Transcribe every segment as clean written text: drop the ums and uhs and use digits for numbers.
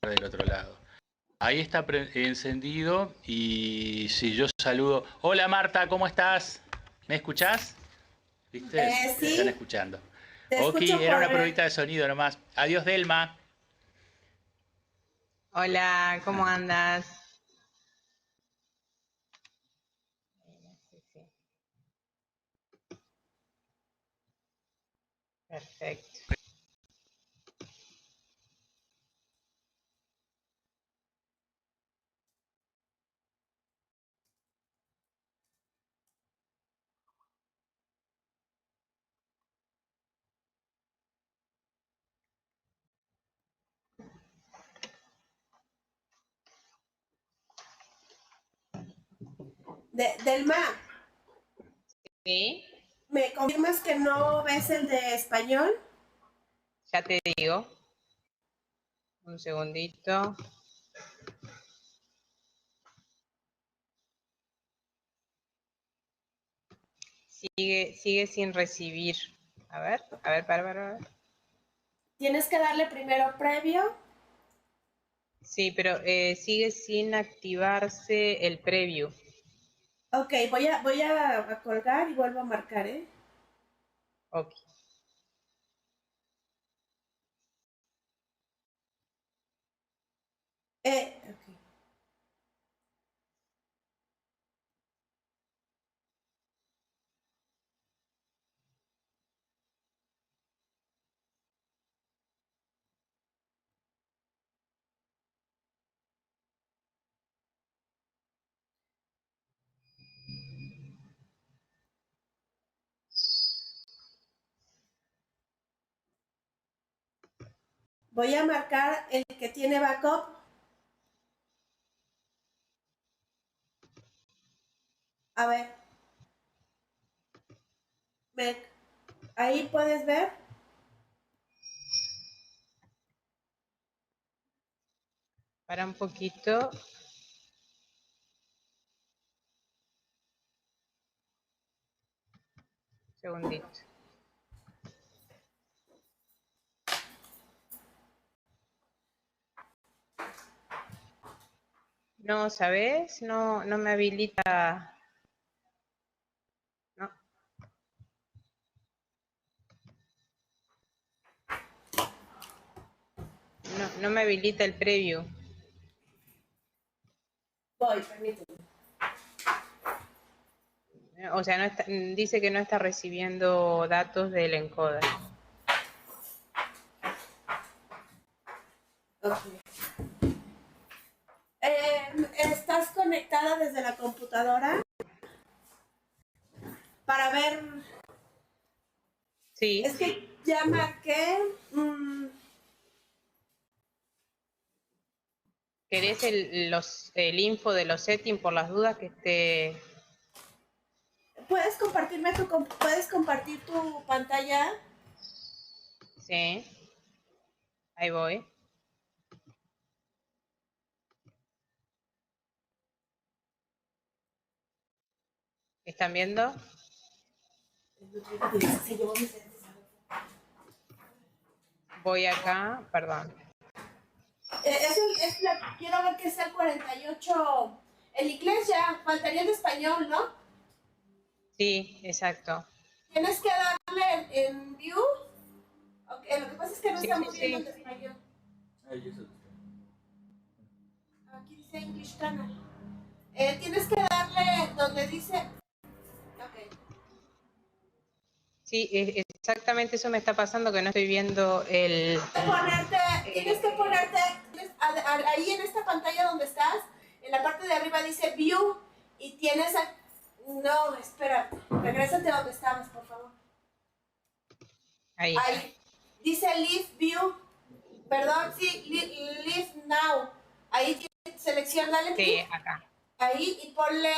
del otro lado. Ahí está encendido y si yo saludo... Hola Marta, ¿cómo estás? ¿Me escuchás? ¿Viste? Me están Sí, escuchando. te Ok, escucho era por... una pruebita de sonido nomás. Adiós Delma. Hola, ¿cómo andas? Sí. Perfecto. Delma, ¿Sí? ¿me confirmas que no ves el de español? Ya te digo. Un segundito. Sigue sin recibir. A ver, para. Tienes que darle primero previo. Sí, pero sigue sin activarse el preview. Ok, voy a colgar y vuelvo a marcar, ¿eh? Ok. Ok. Voy a marcar el que tiene backup. A ver. Ahí puedes ver. Para un poquito. Segundito. No, ¿sabes? No me habilita. No. No me habilita el preview. Voy, permíteme. O sea, no está, dice que no está recibiendo datos del encoder. Ok. ¿Estás conectada desde la computadora? Para ver... Sí. Es que ya marqué... ¿Querés el info de los settings por las dudas que esté? ¿Puedes compartir tu pantalla? Sí. Ahí voy. ¿Están viendo? Voy acá, perdón. Quiero ver que es el 48. El inglés ya, faltaría el de español, ¿no? Sí, exacto. Tienes que darle en view. Okay, lo que pasa es que no Sí, estamos viendo el sí. de español. Aquí dice English Channel. Tienes que darle donde dice... Ok. Sí, exactamente eso me está pasando, que no estoy viendo el... Tienes que ponerte ahí en esta pantalla donde estás, en la parte de arriba dice View y tienes... No, espera, regrésate donde estabas, por favor. Ahí. Ahí. Dice Leave View. Perdón, sí, Leave Now. Ahí seleccionale Sí, clic. acá. Ahí y ponle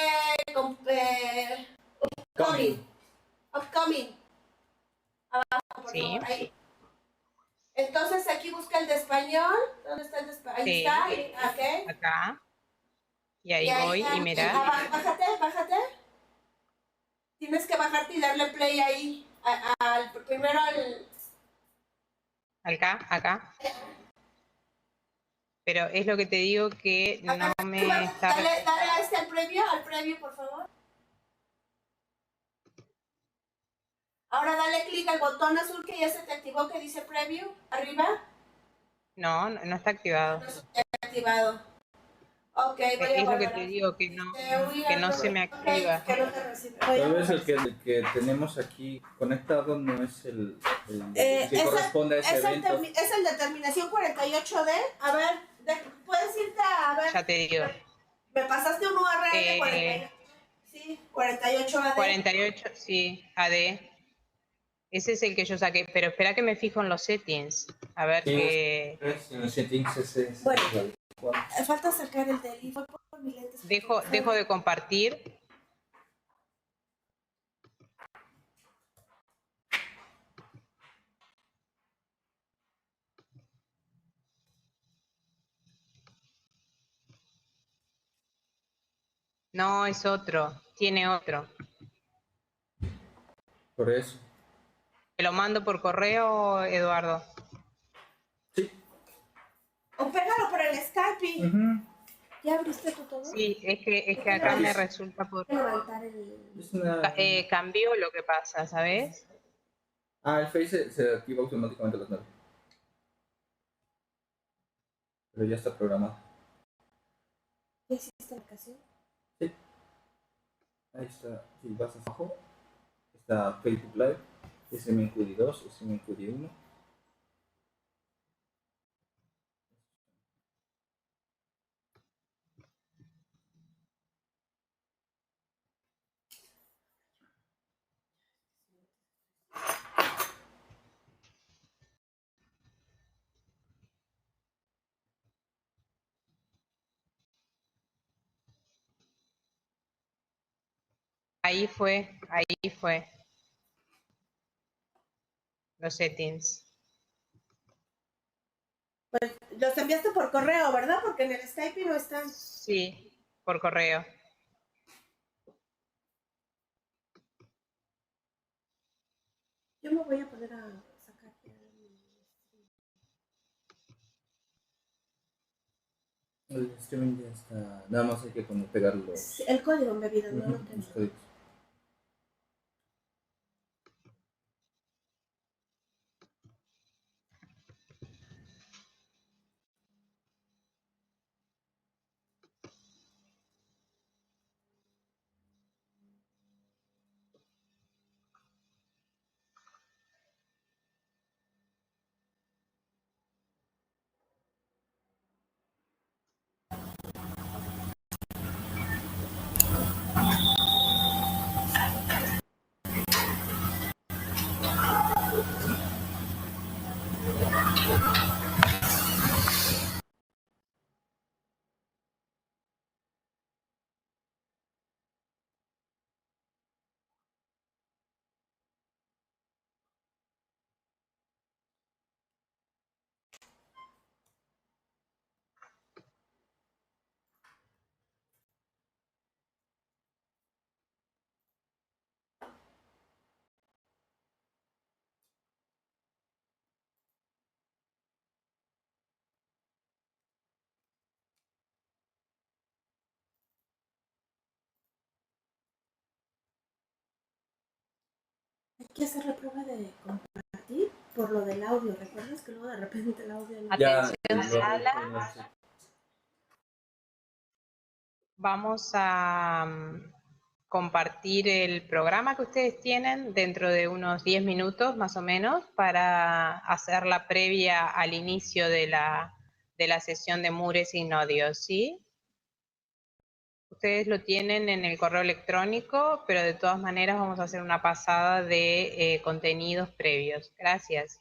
Upcoming. Abajo, por Sí. favor. Ahí. Entonces aquí busca el de español. ¿Dónde está el de español? Ahí Sí. está. Ok. Acá. Y ahí voy y mirá. Bájate. Tienes que bajarte y darle play ahí. Primero al... Acá. Pero es lo que te digo que no me está... Dale a este al previo, por favor. Ahora dale clic al botón azul que ya se te activó que dice preview, arriba. No, no está activado. No está activado. Ok, voy a Es lo que guardar. te digo, que no se me activa. Okay, que no te recibe. Tal vez el que tenemos aquí conectado no es el que corresponde a ese evento. Es el de terminación 48D. A ver, puedes irte a ver. Ya te digo. Me pasaste un URL 48. Sí, 48AD. 48, sí, AD. Ese es el que yo saqué, pero espera que me fijo en los settings. A ver qué... En los settings ese es. Bueno, falta sacar el del info por mis lentes. Dejo de compartir. No, es otro. Tiene otro. Por eso. ¿Te lo mando por correo, Eduardo? Sí. O pégalo por el Skype. ¿Ya abriste tú todo? Sí, es que acá me resulta por... Levantar el... cambió lo que pasa, ¿sabes? El Face se activa automáticamente a las 9. Pero ya está programado. ¿Ya hiciste la ocasión? Sí. Ahí está. Si vas abajo, está Facebook Live, SMQD2, SMQD1. Ahí fue. Los settings. Pues los enviaste por correo, ¿verdad? Porque en el Skype no están. Sí, por correo. Yo me voy a poner a sacar. El streaming ya está. Nada más hay que como pegar los. El código en bebida, no lo tengo. Los códigos. Hay que hacer la prueba de compartir por lo del audio. ¿Recuerdas que luego de repente el audio no... Atención, sala. Vamos a compartir el programa que ustedes tienen dentro de unos 10 minutos más o menos para hacer la previa al inicio de la sesión de Mures y Nodios, ¿sí? Ustedes lo tienen en el correo electrónico, pero de todas maneras vamos a hacer una pasada de contenidos previos. Gracias.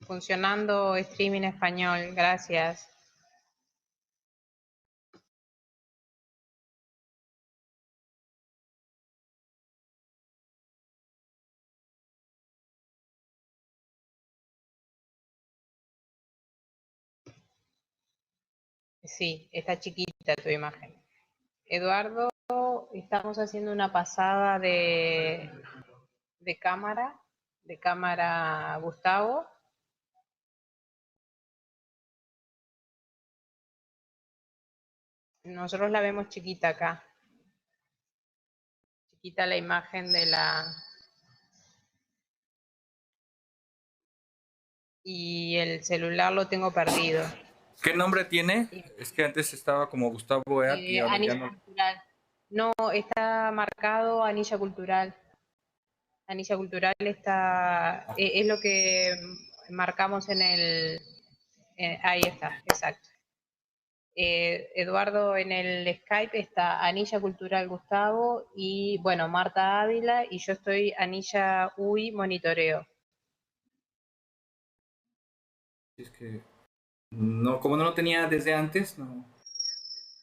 Funcionando streaming español, gracias. Sí, está chiquita tu imagen. Eduardo, estamos haciendo una pasada de cámara Gustavo. Nosotros la vemos chiquita acá. Chiquita la imagen de la... Y el celular lo tengo perdido. ¿Qué nombre tiene? Es que antes estaba como Gustavo Eat y ahora ya Anilla no. Cultural. No, está marcado Anilla Cultural. Anilla Cultural está, es lo que marcamos en el... ahí está, exacto. Eduardo, en el Skype está Anilla Cultural Gustavo y, bueno, Marta Ávila, y yo estoy Anilla Uy Monitoreo. Es que no, como no lo tenía desde antes, no.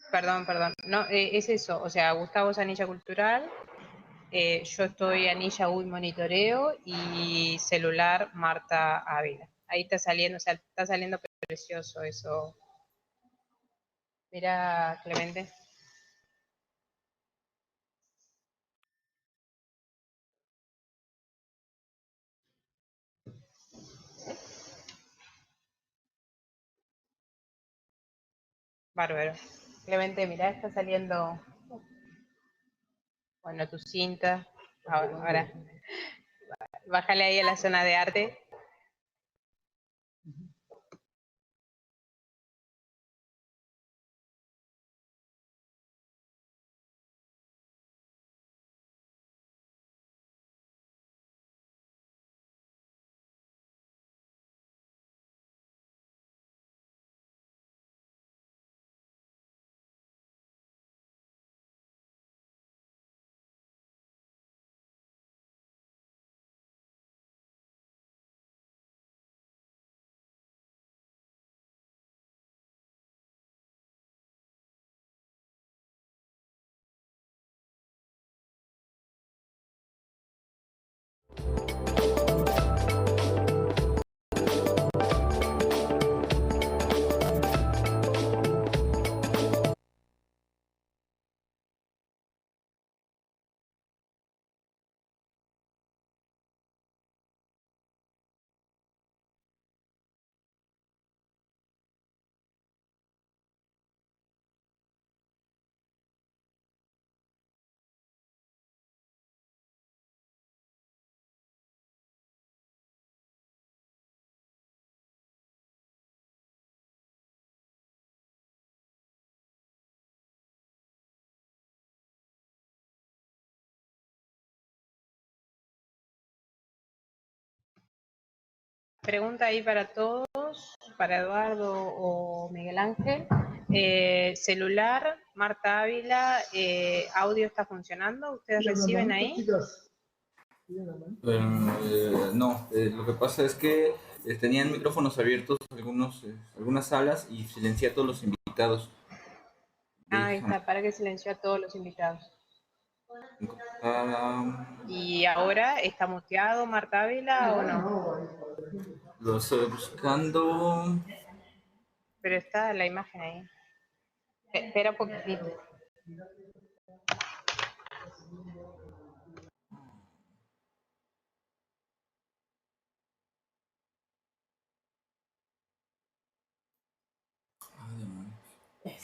Perdón. No, es eso, o sea, Gustavo es Anilla Cultural, yo estoy Anilla Uy Monitoreo y celular Marta Ávila. Ahí está saliendo, o sea, está saliendo precioso eso. Mira, Clemente. Bárbaro. Clemente, mirá, está saliendo, bueno, tu cinta. Ahora, bájale ahí a la zona de arte. Pregunta ahí para todos, para Eduardo o Miguel Ángel. Celular, Marta Ávila, ¿audio está funcionando? ¿Ustedes reciben ahí? No, lo que pasa es que tenían micrófonos abiertos algunas salas y silencié a todos los invitados. Ahí está, para que silenció a todos los invitados. ¿Y ahora está muteado Marta Ávila o no? Lo estoy buscando. Pero está la imagen ahí. Espera un poquitito.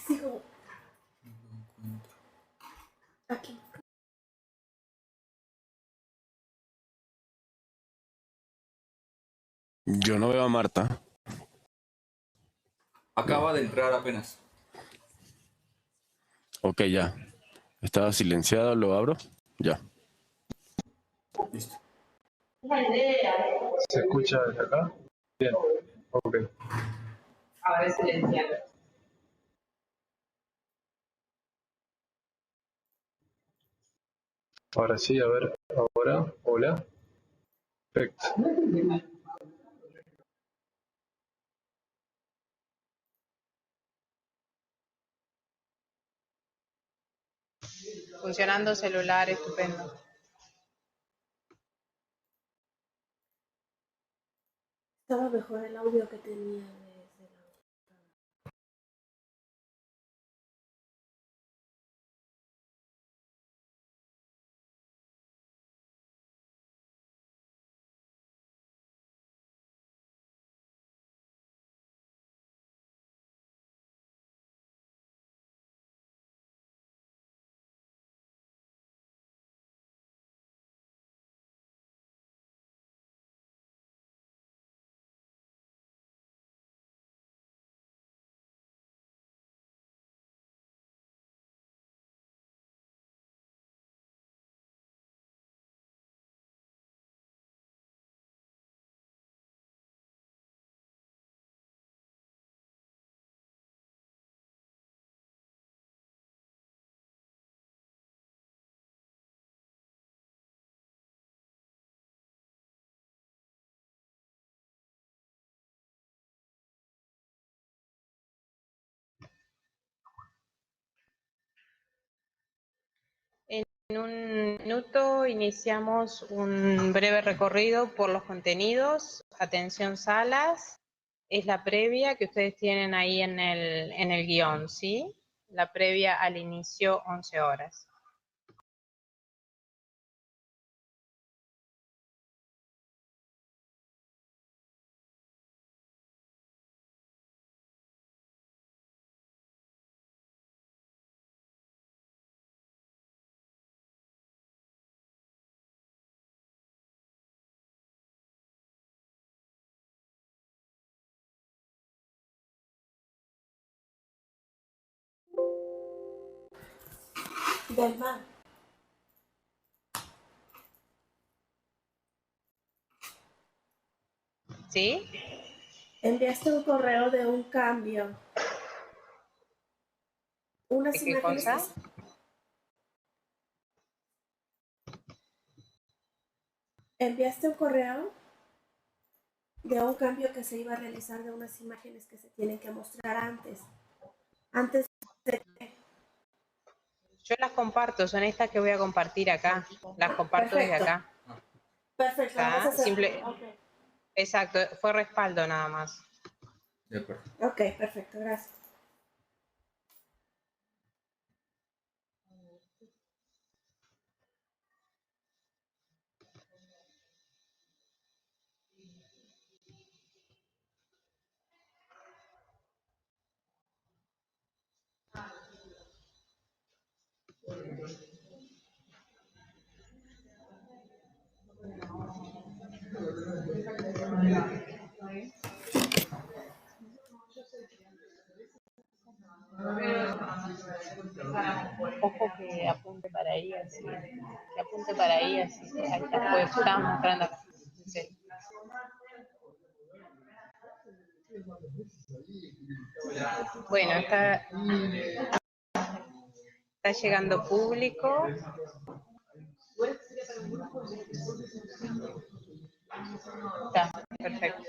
Sigo. Aquí. Yo no veo a Marta. Acaba de entrar apenas. Ok, ya. Estaba silenciado, lo abro. Ya. Listo. ¿Se escucha desde acá? Bien, ok. Ahora es silenciado. Ahora sí, a ver, ahora, hola. Perfecto. Funcionando celular, estupendo. Estaba mejor el audio que tenía desde la... En un minuto iniciamos un breve recorrido por los contenidos. Atención salas, es la previa que ustedes tienen ahí en el guión, ¿sí? La previa al inicio 11 horas. Delma, ¿Sí? enviaste un correo de un cambio. Unas ¿De qué imágenes cosa? enviaste un correo de un cambio que se iba a realizar de unas imágenes que se tienen que mostrar antes. Antes de... Yo las comparto, son estas que voy a compartir acá. Las comparto desde Perfecto. acá. Perfecto, ¿Está? vamos a hacer... Simple... Okay. Exacto, fue respaldo nada más. De acuerdo. Ok, perfecto, gracias. Ojo que apunte para ahí así. Que apunte para ahí así. Ahí está, pues estamos mostrando acá. Sí. Bueno, está llegando público. Está, perfecto.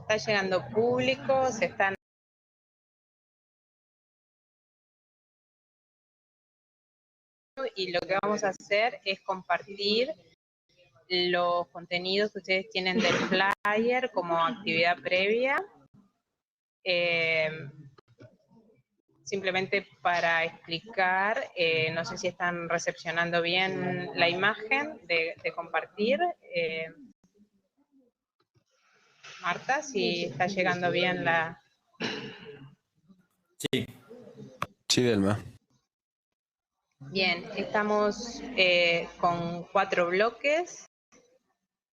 Está llegando público, se están... Y lo que vamos a hacer es compartir los contenidos que ustedes tienen del flyer como actividad previa. Simplemente para explicar, no sé si están recepcionando bien la imagen de compartir. Marta, si está llegando bien la... Sí. Sí, Delma. Bien, estamos con 4 bloques.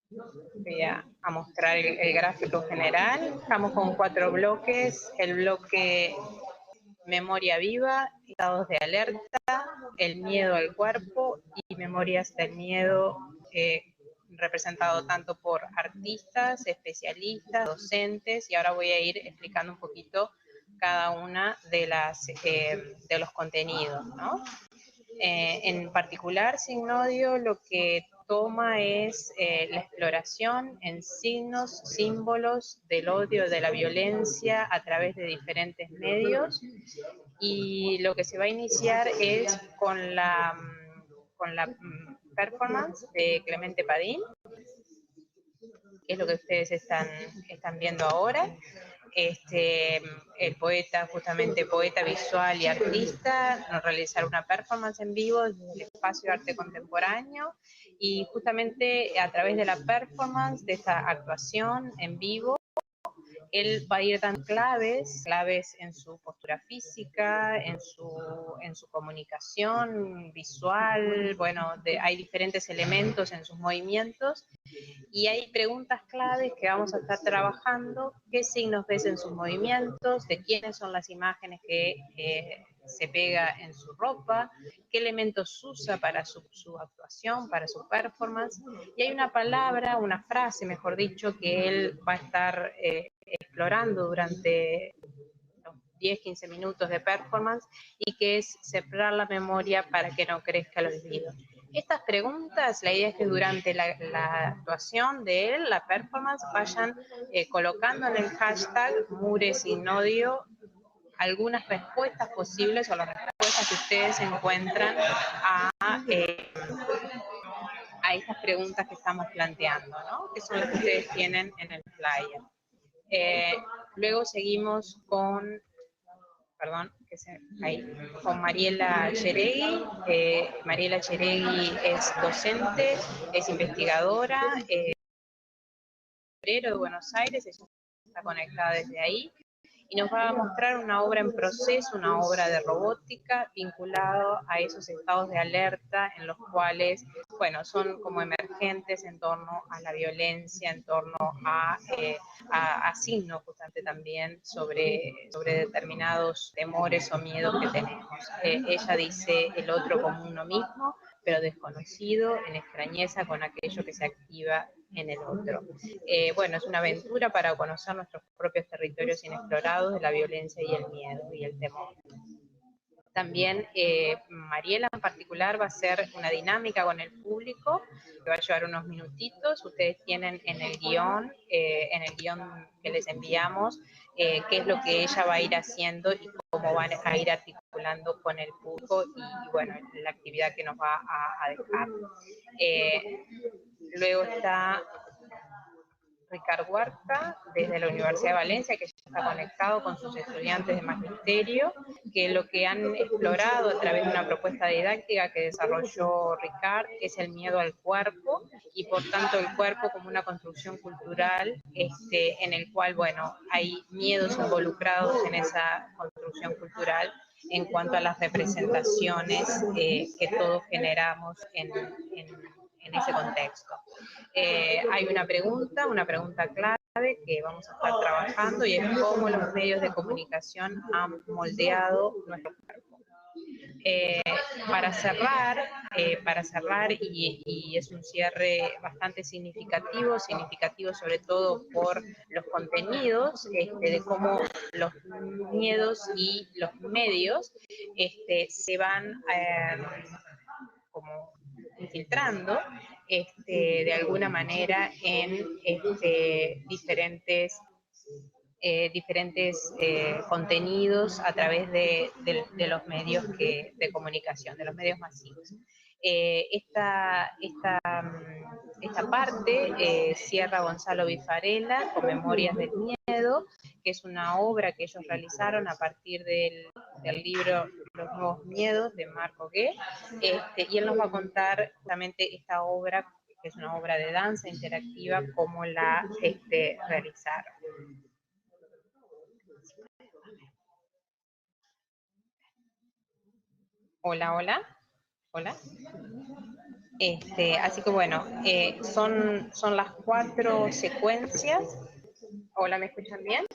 Voy a mostrar el gráfico general. Estamos con 4 bloques. El bloque memoria viva, estados de alerta, el miedo al cuerpo y memorias del miedo, representado tanto por artistas, especialistas, docentes, y ahora voy a ir explicando un poquito cada una de los contenidos, ¿no? En particular, Signodio lo que toma es la exploración en signos, símbolos del odio, de la violencia a través de diferentes medios, y lo que se va a iniciar es con la performance de Clemente Padín, que es lo que ustedes están viendo ahora. El poeta, justamente poeta visual y artista, nos realizará una performance en vivo desde el espacio de arte contemporáneo, y justamente a través de la performance, de esta actuación en vivo, él va a ir dando claves en su postura física, en su comunicación visual. Bueno, hay diferentes elementos en sus movimientos, y hay preguntas claves que vamos a estar trabajando. ¿Qué signos ves en sus movimientos? ¿De quiénes son las imágenes que se pega en su ropa? ¿Qué elementos usa para su actuación, para su performance? Y hay una palabra, una frase, mejor dicho, que él va a estar explorando durante los 10-15 minutos de performance, y que es sembrar la memoria para que no crezca el olvido. Estas preguntas, la idea es que durante la actuación de él, la performance, vayan colocando en el hashtag #MureSinOdio algunas respuestas posibles, o las respuestas que ustedes encuentran a estas preguntas que estamos planteando, ¿no? Que son las que ustedes tienen en el flyer. Luego seguimos con Mariela Cheregui. Mariela Cheregui es docente, es investigadora, de Buenos Aires. Ella está conectada desde ahí, y nos va a mostrar una obra en proceso, una obra de robótica vinculado a esos estados de alerta en los cuales, bueno, son como emergentes en torno a la violencia, en torno a signos justamente también sobre determinados temores o miedos que tenemos. Ella dice el otro como uno mismo, pero desconocido, en extrañeza con aquello que se activa en el otro. Bueno, es una aventura para conocer nuestros propios territorios inexplorados de la violencia y el miedo y el temor. También Mariela en particular va a hacer una dinámica con el público, que va a llevar unos minutitos. Ustedes tienen en el guión que les enviamos, qué es lo que ella va a ir haciendo y cómo van a ir articulando con el público, y bueno, la actividad que nos va a dejar. Luego está Ricardo Huarca, desde la Universidad de Valencia, que ya está conectado con sus estudiantes de magisterio, que lo que han explorado a través de una propuesta didáctica que desarrolló Ricardo es el miedo al cuerpo, y por tanto el cuerpo como una construcción cultural, en el cual, bueno, hay miedos involucrados en esa construcción cultural en cuanto a las representaciones que todos generamos en ese contexto. Hay una pregunta clave que vamos a estar trabajando, y es cómo los medios de comunicación han moldeado nuestro cuerpo. Para cerrar, y es un cierre bastante significativo sobre todo por los contenidos, de cómo los miedos y los medios se van como infiltrando de alguna manera en diferentes contenidos a través de los medios de comunicación, de los medios masivos. Esta parte cierra Gonzalo Bifarella con Memorias del Miedo, que es una obra que ellos realizaron a partir del libro Los Nuevos Miedos de Marco Gué, y él nos va a contar justamente esta obra, que es una obra de danza interactiva, cómo la realizaron. Hola. Así que bueno, son las 4 secuencias. Hola, ¿me escuchan bien?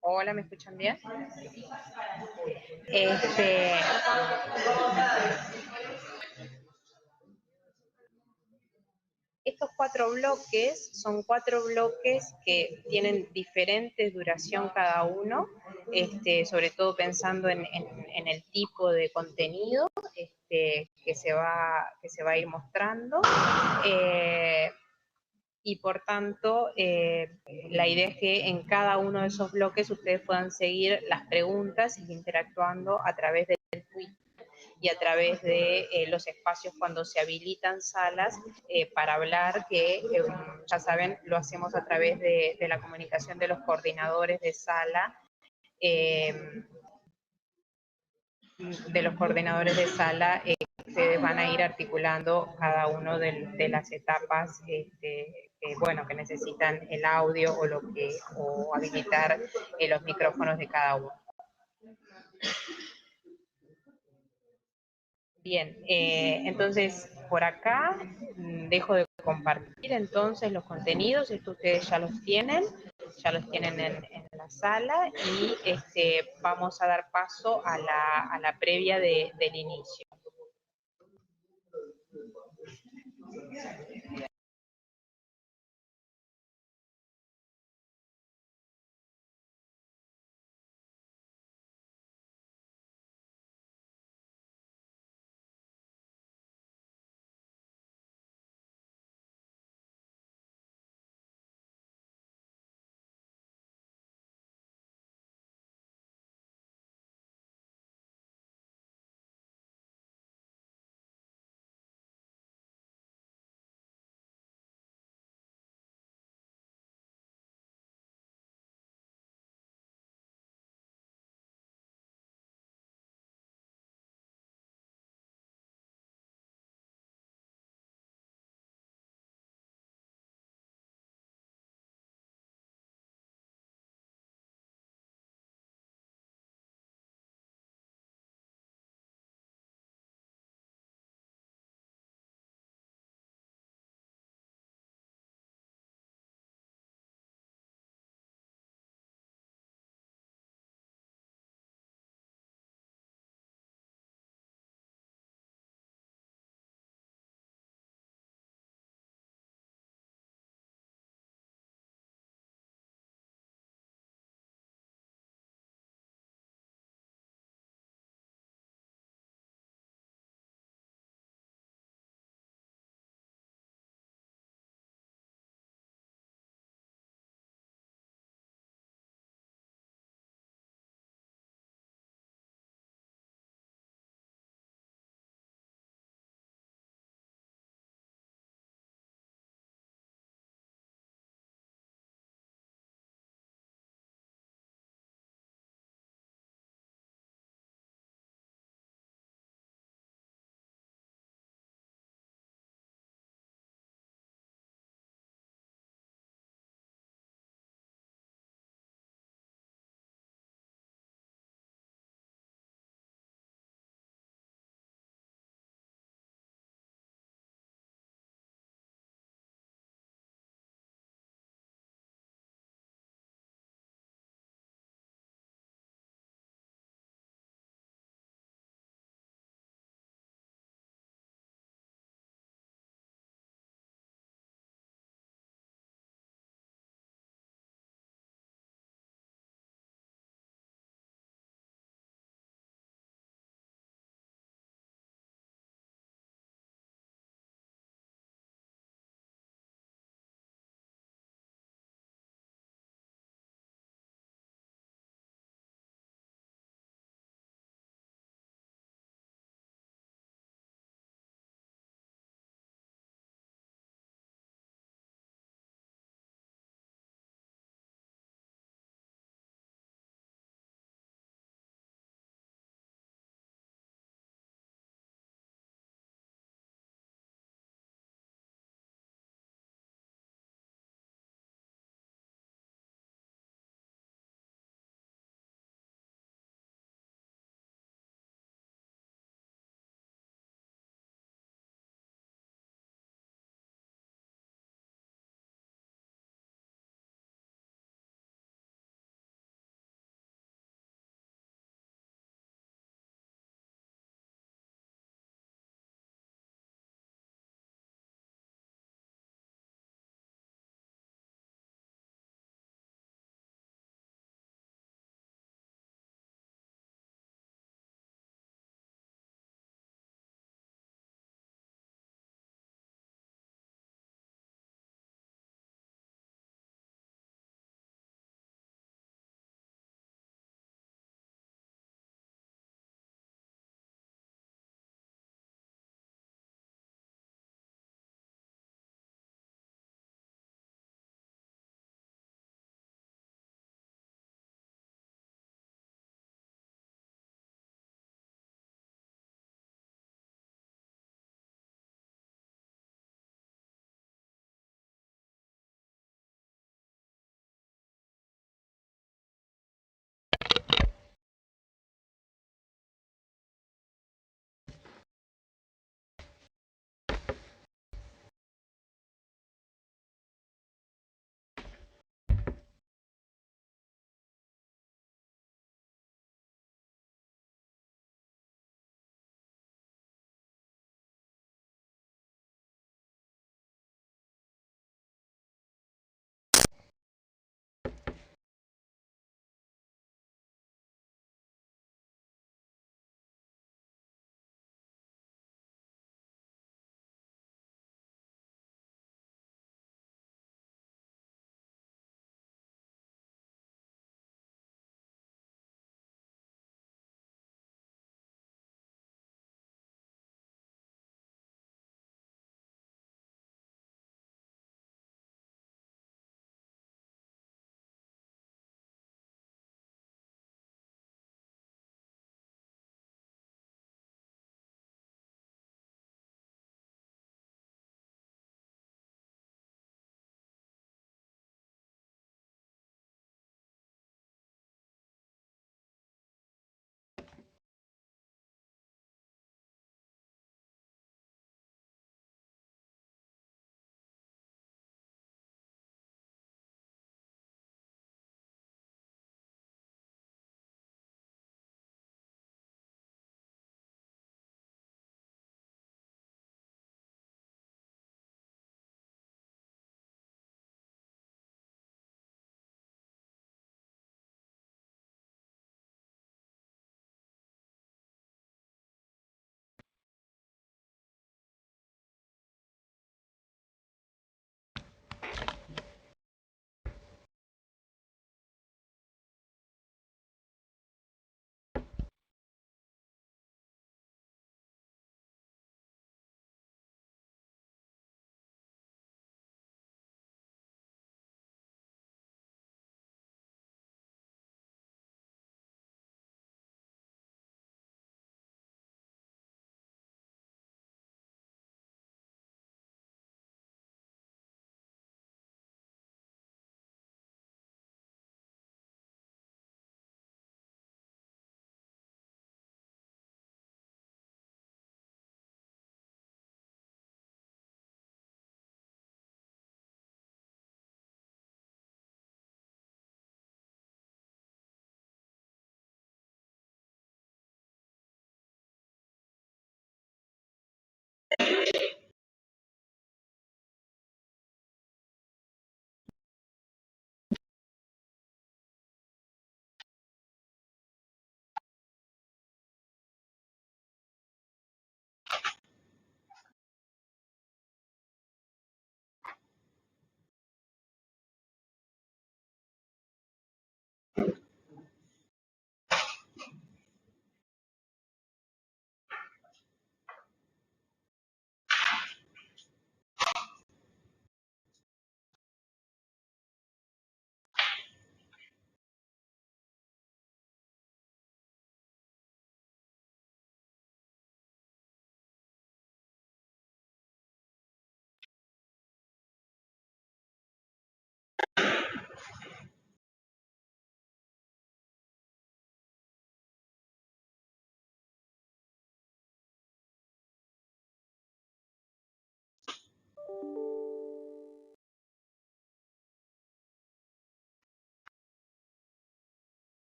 Hola, ¿me escuchan bien? Estos 4 bloques son 4 bloques que tienen diferentes duración cada uno, sobre todo pensando en el tipo de contenido que se va a ir mostrando. y por tanto la idea es que en cada uno de esos bloques ustedes puedan seguir las preguntas y interactuando a través del Twitter y a través de los espacios cuando se habilitan salas para hablar, que ya saben, lo hacemos a través de la comunicación de los coordinadores de sala, eh, ustedes van a ir articulando cada uno de las etapas bueno, que necesitan el audio o habilitar los micrófonos de cada uno. Bien, entonces por acá dejo de compartir entonces los contenidos, esto ustedes ya los tienen en la sala y vamos a dar paso a la previa del inicio.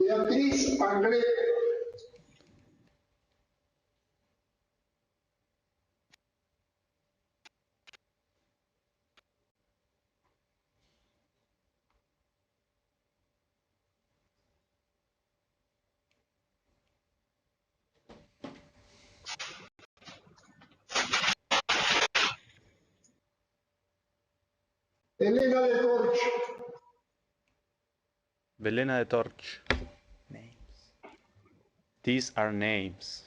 Beatriz Anglés. Elena de Torch. Belena de Torch. Names. These are names.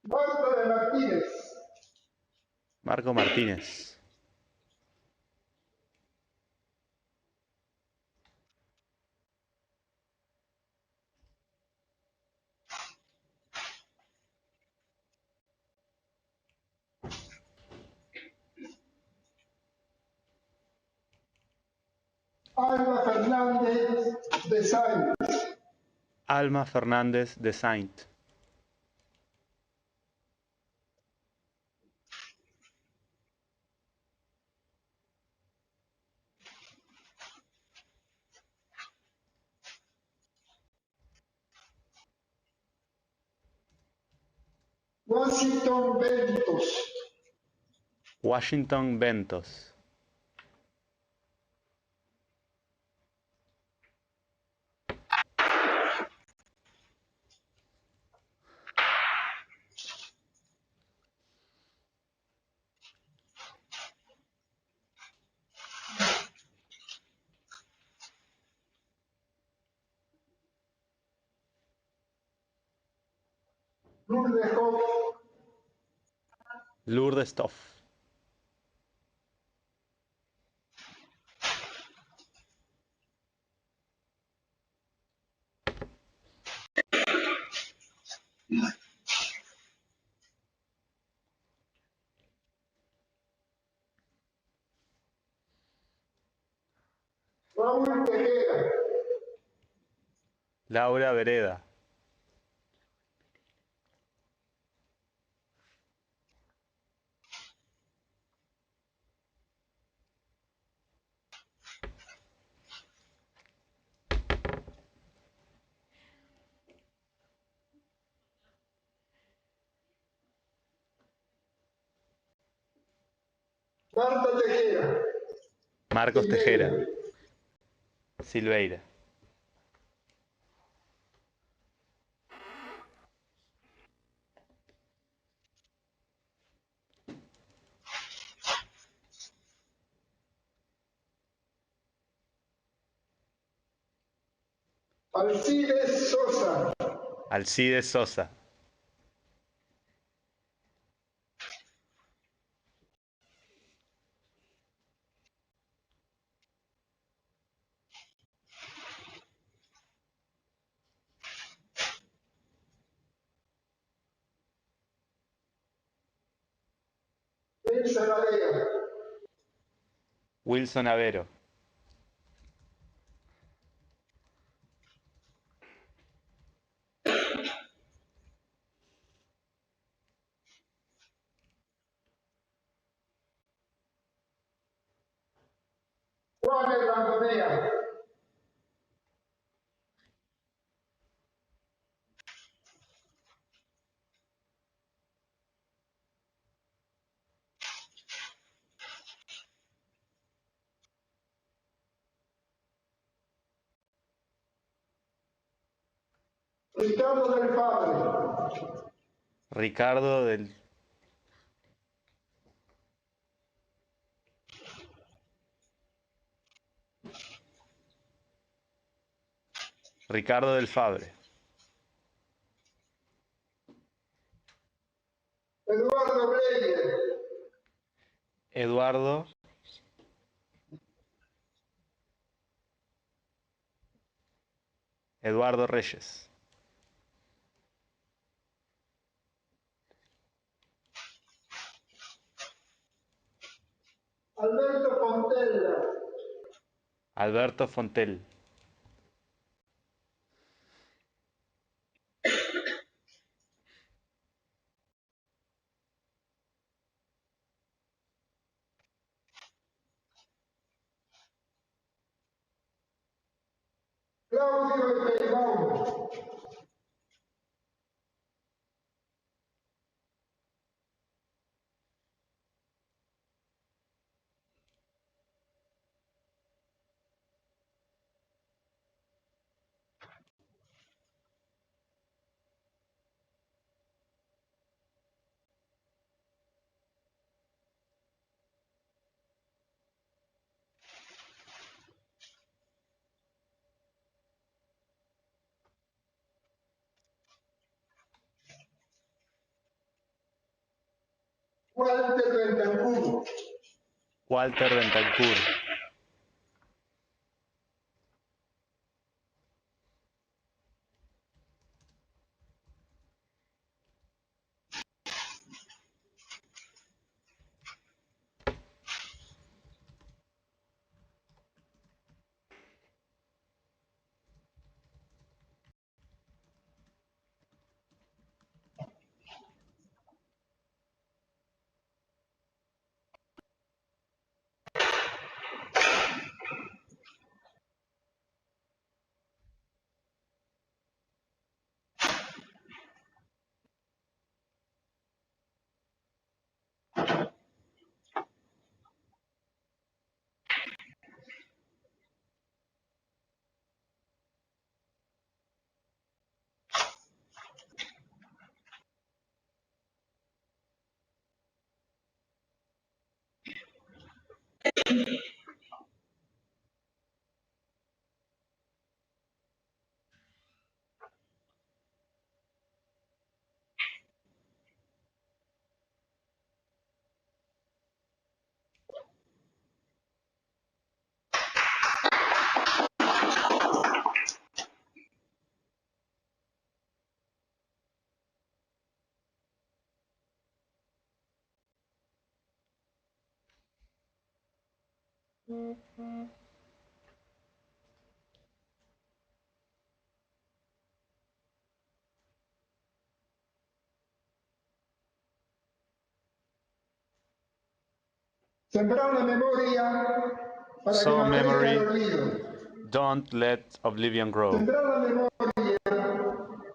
Marta de Martínez. Marco Martínez. Alba Fernández de Sainz. Alma Fernández de Saint. Washington Bentos. Washington Ventos. Lourdes Hoff. Lourdes Stoff. Raúl Tejera. Laura Vereda. Marta Tejera. Marcos Tejera. Silveira. Alcides Sosa. Alcides Sosa. Elsa Galea. Wilson Avero. Juan Erlandonea. Ricardo del Padre. Ricardo del... Ricardo del Fabre. Eduardo Breyer. Eduardo. Eduardo Reyes. Alberto Fontella, Alberto Fontel. Claudio Peirón, Walter Bentancur, Walter Bentancur. sembrar la memoria para que So no crezca el memory, olvido. don't let oblivion grow. Sembrar la memoria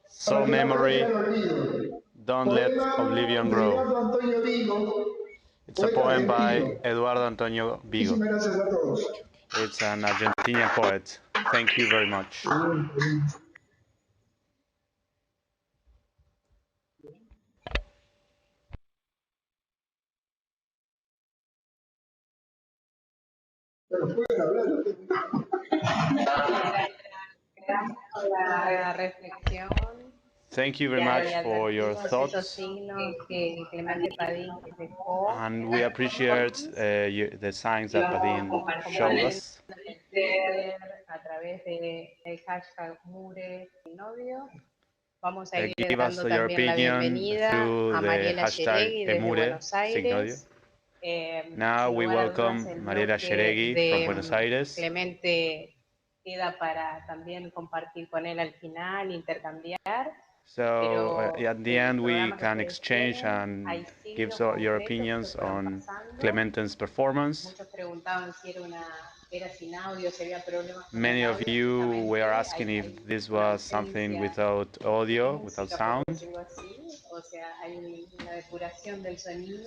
So para que no crezca el memory, olvido. don't let Poema oblivion de grow. Eduardo Antonio Vigo, It's a poeta poem by argentino. Eduardo Antonio Vigo. Muchísimas gracias a todos. It's an Argentinian poet. Thank you very much. Pero pueden hablar. Gracias por la reflexión, Thank you very Tiago, y much for your advertimos esos thoughts, signos que Clemente Padín dejó. and we appreciate the signs that Padín showed us. A través del hashtag Mure Sin Novio. Vamos a ir Give us dando your también la opinion bienvenida through a the Mariela hashtag Yeregui desde Emure, Buenos Aires. Now Sin we lugar a dudas, welcome el Mariela bloque Yeregui from Buenos Aires. Clemente queda para también compartir con él al final, intercambiar. So at the end we programa que can ustedes exchange tienen, and hay give signos your concretos que opinions fueron on pasando. Clemente's performance. Muchos preguntaban si era sin audio, si había problemas con Many el of audio. you Justamente were asking hay if this una was something ausencia without audio, de without música, por sound. decirlo así. O sea, hay una depuración del sonido.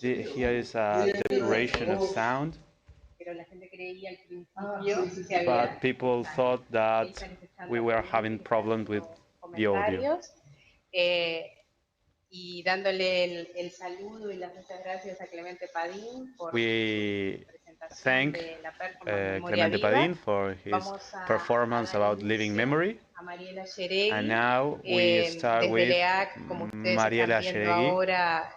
Here is a depuration of sound, Pero la gente creía al principio que había but people thought that we were having problems with the audio. comentarios. Y dándole el saludo y las muchas gracias a Clemente Padín por We su presentación thank de la performance Memoria Clemente Viva. Padín for his Vamos a performance dar about inicio living memory. a Mariela Yeregui. And now we start Desde with LEAC, como ustedes Mariela están viendo Yeregui. ahora,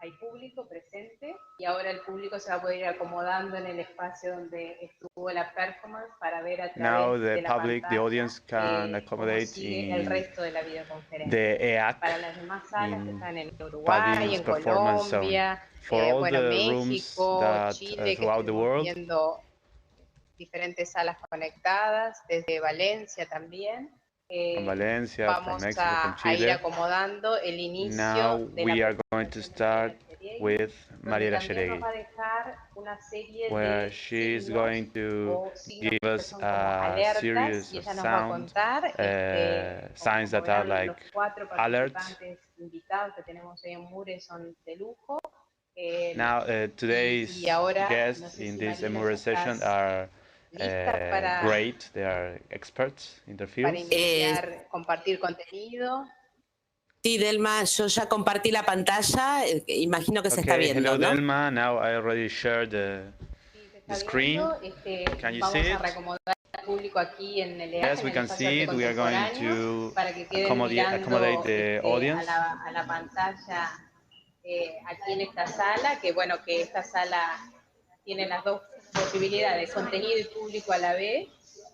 hay público presente. y ahora el público se va a poder ir acomodando en el espacio donde estuvo la performance para ver a Now través the de la public, the pantalla audience can cómo accommodate sigue el in resto de la videoconferencia. the EAC Para las demás salas que in están en Uruguay, Paddy's en performance zone. Colombia, For all bueno, the rooms México, that Chile, que throughout the estuvimos world, viendo diferentes salas conectadas, desde Valencia también. from Valencia, from Vamos Mexico, from a ir Chile. acomodando el Now inicio de la we are going to presentación de start Mariela Cheregui, with donde Mariela también nos Cheregui, va a dejar una serie where de she is signos going to o signos give que us son como a alertas series y of ella nos va a sound contar, signs como that are verán, like los 4 alerts. participantes invitados que tenemos hoy en Mure son de lujo. Now, Y today's ahora, no guests sé in si this Mariela Emure ya session estás are lista para great. They are experts in their fields. iniciar, compartir contenido. Sí, Delma, yo ya compartí la pantalla, imagino que se está Okay, viendo, hello ¿no? Delma. Now I already shared Sí, se the está screen. viendo. Can you Vamos see a it? reacomodar al público aquí en el EAC, Yes, en we el can espacio see arte it. We are going contemporáneo, to para que queden accommodate mirando the audience. a la pantalla aquí en esta sala, que bueno, que esta sala tiene las dos posibilidades, contenido y público a la vez,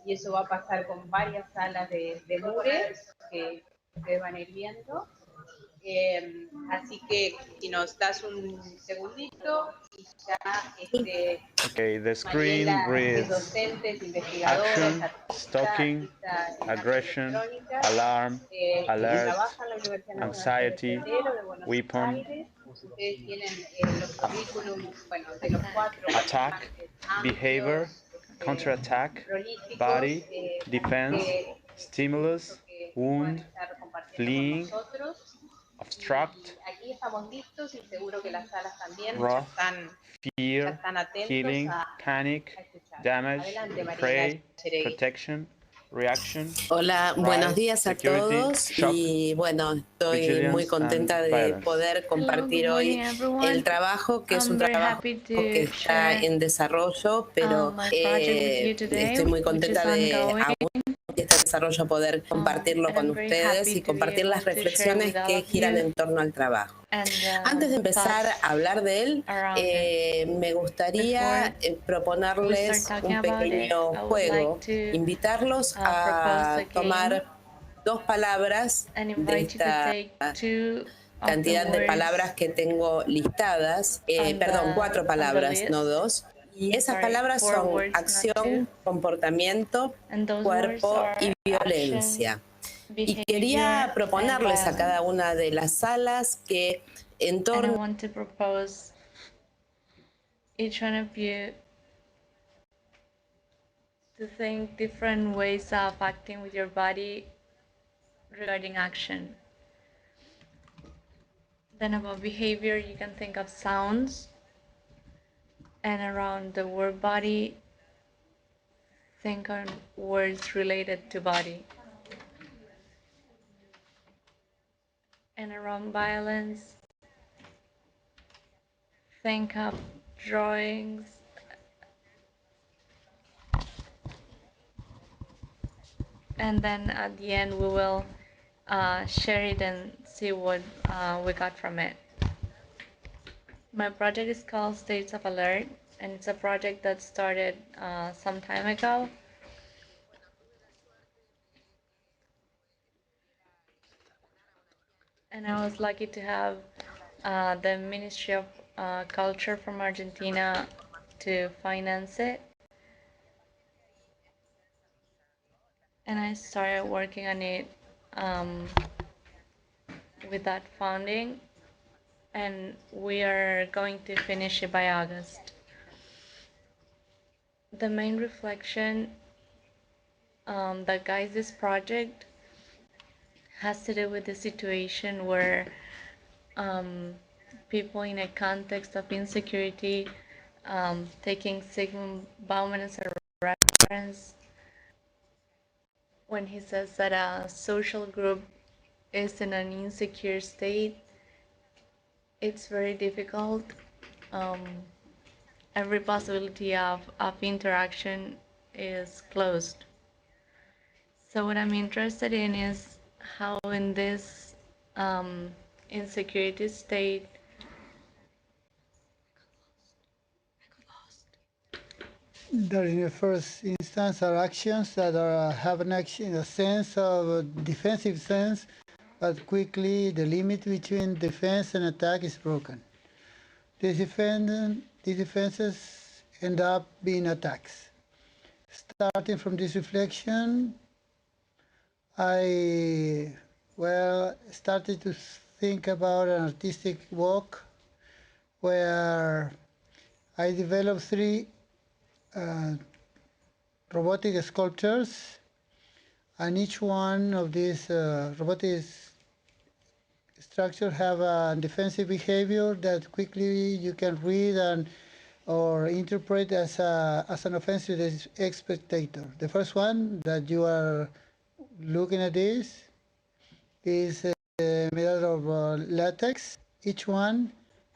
y eso va a pasar con varias salas de Mure que ustedes van a ir viendo. Así que si nos das un segundito y ya Okay, the screen Mariela, que es reads docente, es investigadora, es action, artista, stalking, artista en artes aggression, electrónicas, alarm, que alert, trabaja en la Universidad Nacional anxiety, de Febrero de Buenos weapon, Aires. Ustedes tienen los currículums, bueno, de los 4 attack, participantes behavior, amplios, counterattack, prolíficos, body, así defense, que stimulus, gusto que puedan wound, estar compartiendo fleeing, con nosotros. obstruct, Y aquí estamos listos y seguro que las salas también wrath, ya fear, están atentos killing, a panic, escuchar. damage, Adelante, Mariela prey, Cheregui. protection, reaction, Hola, buenos rise, días a security, todos shock, y bueno, estoy muy vigilance, contenta and de violence. poder compartir Hello, good hoy morning, everyone. el trabajo, que es un I'm very trabajo happy que to está share en desarrollo, pero my project with you today, estoy muy which contenta is de ongoing. aún este desarrollo poder compartirlo And con I'm very ustedes happy y to be compartir able las to share reflexiones with all que of giran you en torno al trabajo. and Antes de empezar thoughts a hablar de él, around it. me gustaría Before we start proponerles talking un about it, pequeño I would juego, like to invitarlos propose a a game tomar dos palabras and de invite you to esta take 2 of the cantidad de palabras words que tengo listadas, on perdón, cuatro the palabras, no list. dos. Y esas Sorry, palabras 4 son words, not 2. acción, comportamiento, And those words cuerpo are y action, violencia. Y behavior, quería proponerles a and cada violence. una de las salas que en And I torno want to propose each one of you to think different ways of acting with your body regarding action. Then about behavior, you can think of sounds, and around the word body, think on words related to body. And around violence, think of drawings and then at the end we will share it and see what we got from it. My project is called States of Alert, and it's a project that started some time ago. And I was lucky to have the Ministry of Culture from Argentina to finance it. And I started working on it with that funding, and we are going to finish it by August. The main reflection that guides this project has to do with the situation where people in a context of insecurity, taking Sigmund Bauman as a reference, when he says that a social group is in an insecure state, it's very difficult. Every possibility of interaction is closed. So what I'm interested in is how in this insecurity state, that in the first instance are actions that have an action, a sense of a defensive sense, but quickly the limit between defense and attack is broken. These defenses end up being attacks. Starting from this reflection, I started to think about an artistic walk where I developed three robotic sculptures, and each one of these robotic structures have a defensive behavior that quickly you can read or interpret as an offensive spectator. The first one that you are looking at this is made out of latex. Each one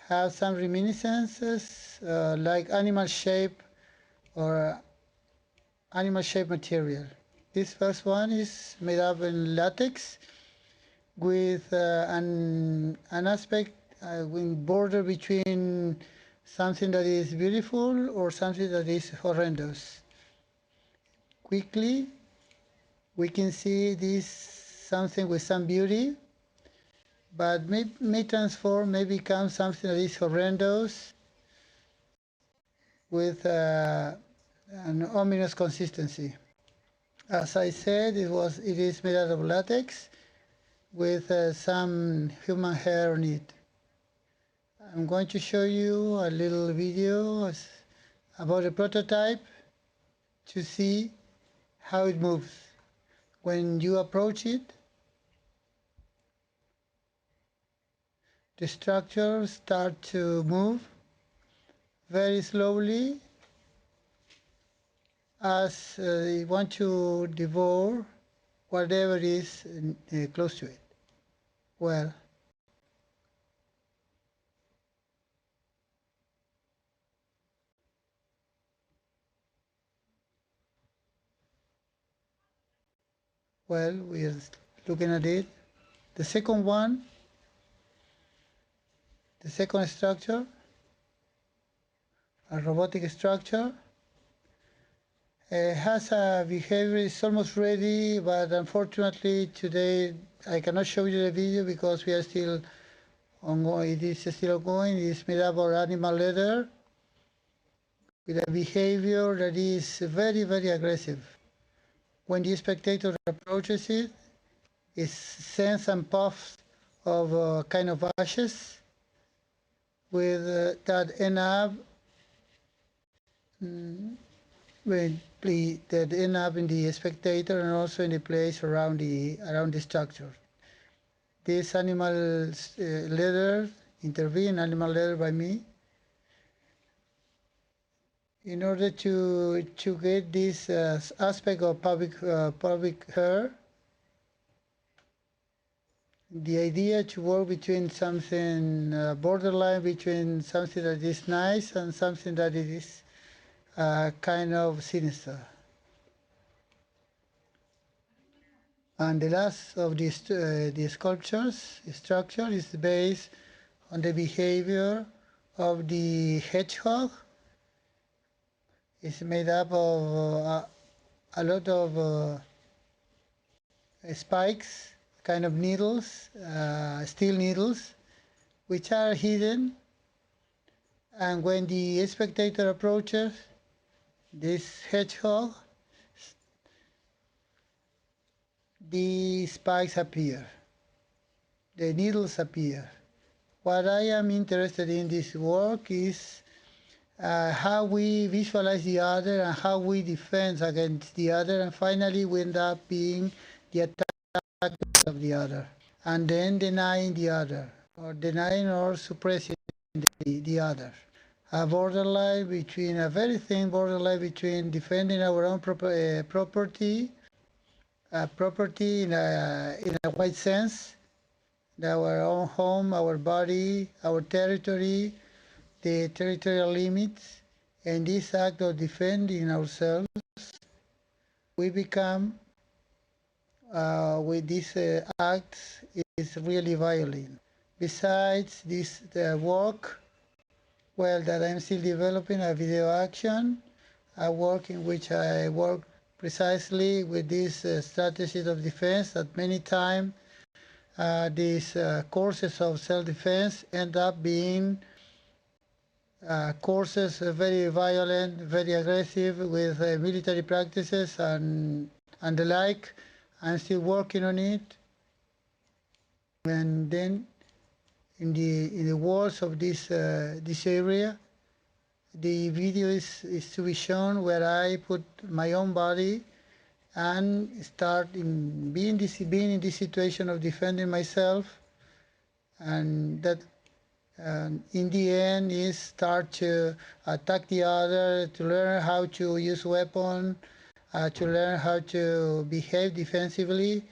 has some reminiscences like animal shape or animal shape material. This first one is made up in latex with an aspect with border between something that is beautiful or something that is horrendous. Quickly, we can see this something with some beauty, but may transform, may become something that is horrendous with an ominous consistency. As I said, it is made out of latex with some human hair on it. I'm going to show you a little video about a prototype to see how it moves. When you approach it, the structures start to move very slowly as they want to devour whatever is close to it. Well, we are looking at it. The second one, the second structure, a robotic structure, has a behavior, it's almost ready, but unfortunately today I cannot show you the video because we are still ongoing. It is still ongoing. It is made up of animal leather with a behavior that is very, very aggressive. When the spectator approaches it, it sends some puffs of kind of ashes with that end up that end up in the spectator and also in the place around the structure. This animal leather intervened, animal leather by me, in order to get this aspect of public hair. The idea to work between something borderline between something that is nice and something that it is kind of sinister. And the last of these the sculptures structure is based on the behavior of the hedgehog. It's made up of a lot of spikes, kind of needles, steel needles, which are hidden. And when the spectator approaches this hedgehog, the spikes appear, the needles appear. What I am interested in this work is how we visualize the other and how we defend against the other, and finally we end up being the attack of the other, and then denying the other, or denying or suppressing the other. A very thin borderline between defending our own property in a wide sense, our own home, our body, our territory, the territorial limits, and this act of defending ourselves, we become, with these acts, is really violent. Besides this work, that I'm still developing a video action a work in which I work precisely with these strategies of defense that many times these courses of self-defense end up being courses very violent, very aggressive with military practices and the like. I'm still working on it. And then in the walls of this area, the video is to be shown where I put my own body and start being in this situation of defending myself, and that in the end is start to attack the other, to learn how to use weapon, to learn how to behave defensively.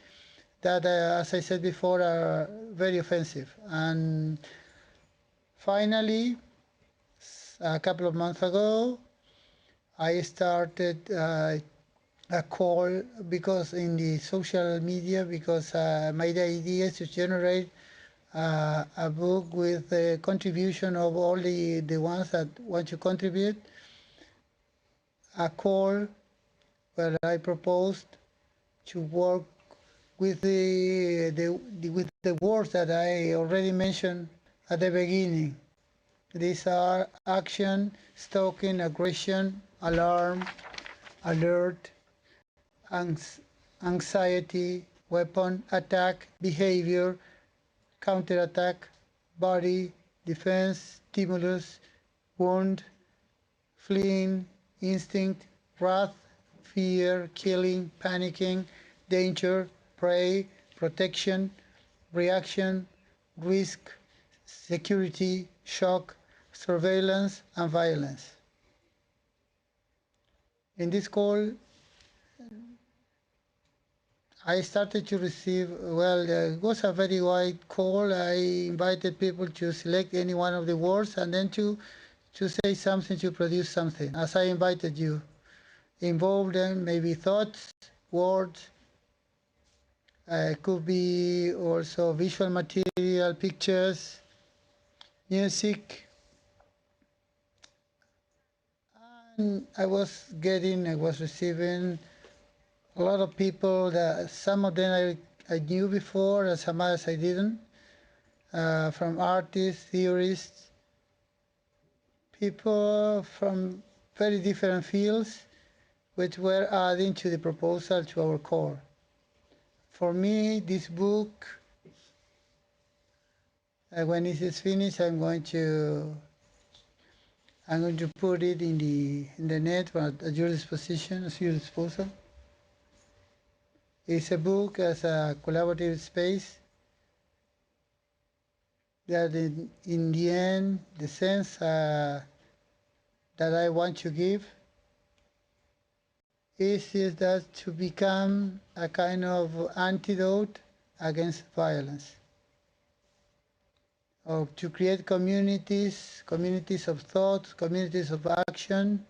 That, as I said before, are very offensive. And finally, a couple of months ago, I started a call because in the social media, because my idea is to generate a book with the contribution of all the ones that want to contribute, a call where I proposed to work with the words that I already mentioned at the beginning. These are action, stalking, aggression, alarm, alert, anxiety, weapon, attack, behavior, counterattack, body, defense, stimulus, wound, fleeing, instinct, wrath, fear, killing, panicking, danger, prey, protection, reaction, risk, security, shock, surveillance, and violence. In this call, I started to receive, it was a very wide call. I invited people to select any one of the words and then to say something, to produce something, as I invited you. Involve them, maybe thoughts, words, could be also visual material, pictures, music. And I was receiving a lot of people that some of them I knew before and some others I didn't, from artists, theorists, people from very different fields which were adding to the proposal to our core. For me, this book, when it is finished, I'm going to put it in the net at your disposition, at your disposal. It's a book as a collaborative space that in the end, the sense that I want to give is that to become a kind of antidote against violence, or to create communities of thought, communities of action,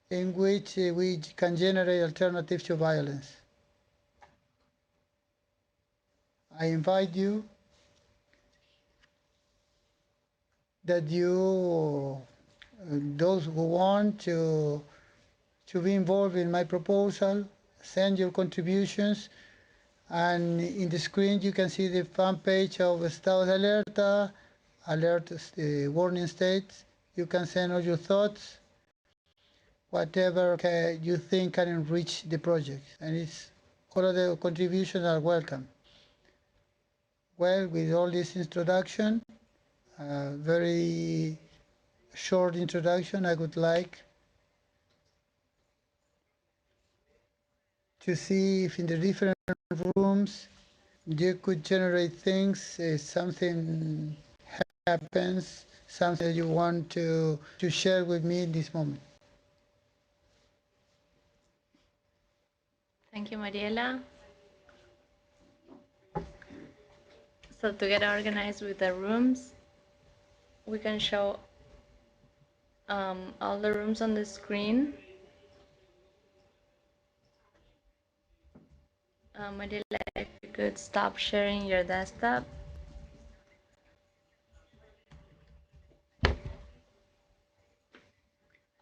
in which we can generate alternatives to violence. I invite you that those who want to be involved in my proposal, send your contributions, and in the screen you can see the fan page of Estado de Alerta, alert warning states. You can send all your thoughts, whatever you think can enrich the project, and all of the contributions are welcome. Well, with all this introduction, very short introduction, I would like to see if in the different rooms you could generate things, something happens, something that you want to share with me in this moment. Thank you, Mariela. So to get organized with the rooms, we can show all the rooms on the screen. Mariela, if you could stop sharing your desktop.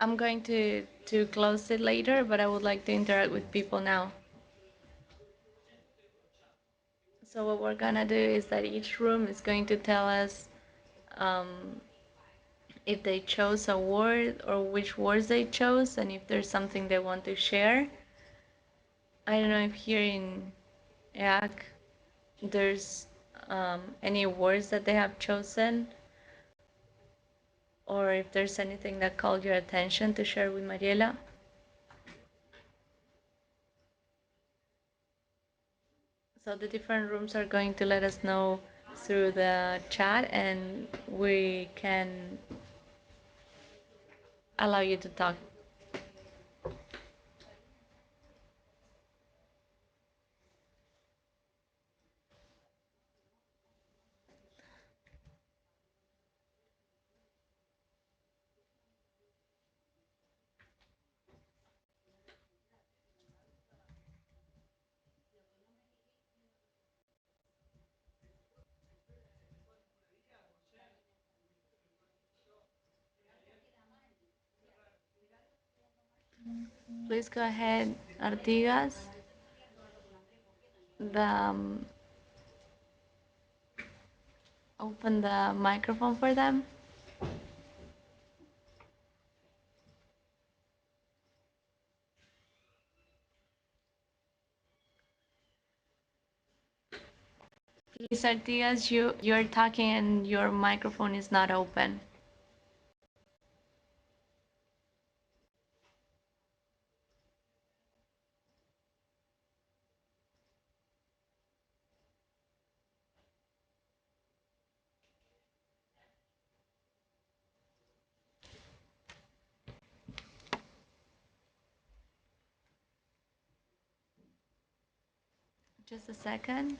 I'm going to close it later, but I would like to interact with people now. So what we're gonna do is that each room is going to tell us if they chose a word or which words they chose, and if there's something they want to share. I don't know if here in EAC there's any words that they have chosen, or if there's anything that called your attention to share with Mariela. So the different rooms are going to let us know through the chat, and we can allow you to talk. Please go ahead, Artigas. Open the microphone for them. Please, Artigas, you're talking and your microphone is not open. Just a second.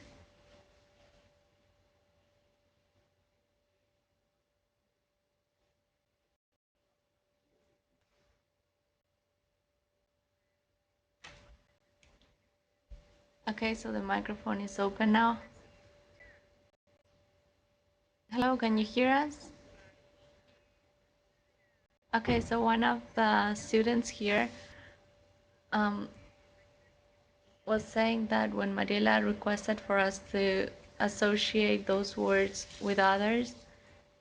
Okay, so the microphone is open now. Hello, can you hear us? Okay, so one of the students here was saying that when Mariela requested for us to associate those words with others,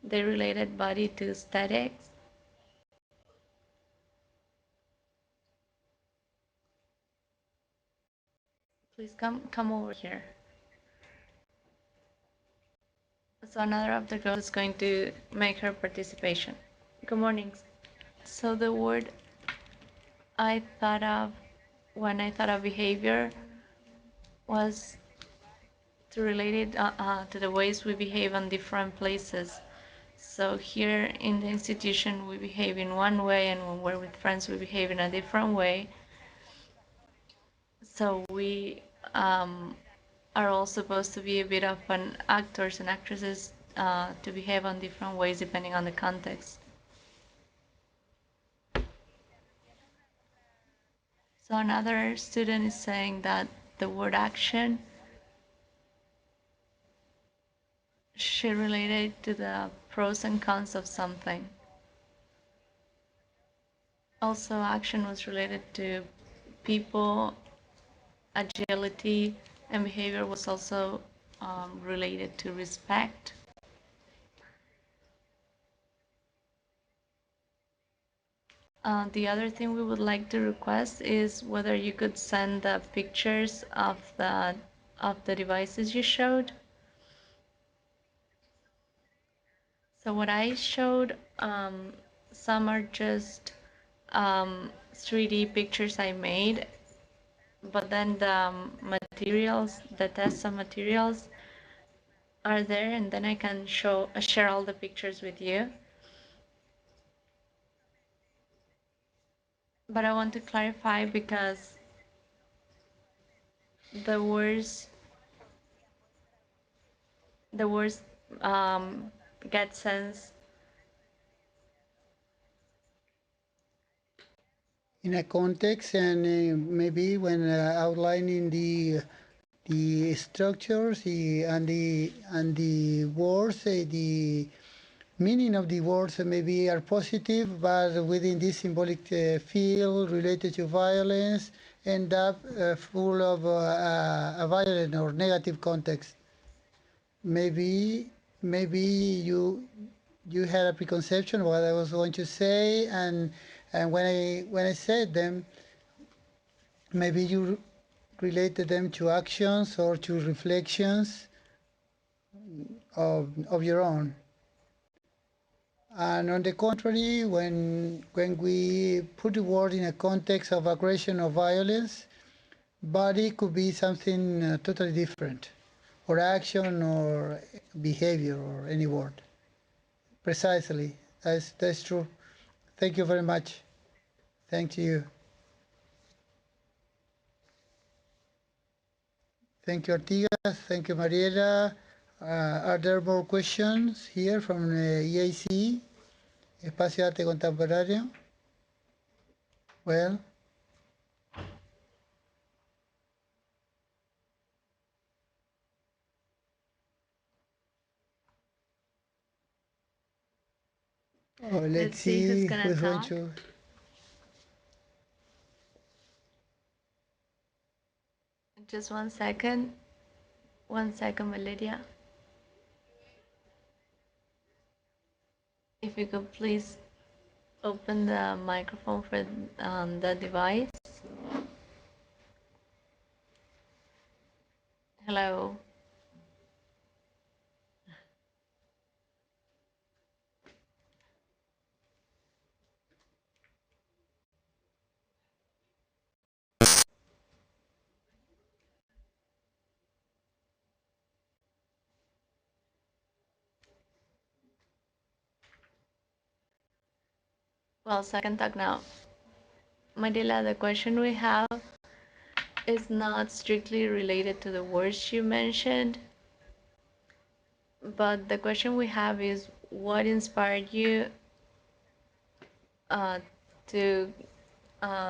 they related body to aesthetics. Please come over here. So another of the girls is going to make her participation. Good morning. So the word I thought of when I thought of behavior was to relate it to the ways we behave in different places. So here in the institution we behave in one way, and when we're with friends we behave in a different way. So we are all supposed to be a bit of an actors and actresses to behave on different ways depending on the context. So another student is saying that the word action should relate it to the pros and cons of something. Also, action was related to people, agility, and behavior was also related to respect. The other thing we would like to request is whether you could send the pictures of the devices you showed. So what I showed, some are just 3D pictures I made, but then the materials, the tests of materials are there, and then I can share all the pictures with you. But I want to clarify because the words get sense in a context, and maybe when outlining the structures and the words, meaning of the words maybe are positive, but within this symbolic field related to violence, end up full of a violent or negative context. Maybe you had a preconception of what I was going to say, and when I said them, maybe you related them to actions or to reflections of your own. And on the contrary, when we put the word in a context of aggression or violence, body could be something totally different, or action or behavior or any word. Precisely, that's true. Thank you very much. Thank you. Thank you, Artigas. Thank you, Mariela. Are there more questions here from EAC, Espacio Arte Contemporáneo? Well, let's see who's gonna who's going talk. to. Just 1 second. 1 second, Valeria. If you could please open the microphone for the device. Hello. Well, so I can talk now. Madila, the question we have is not strictly related to the words you mentioned, but the question we have is what inspired you to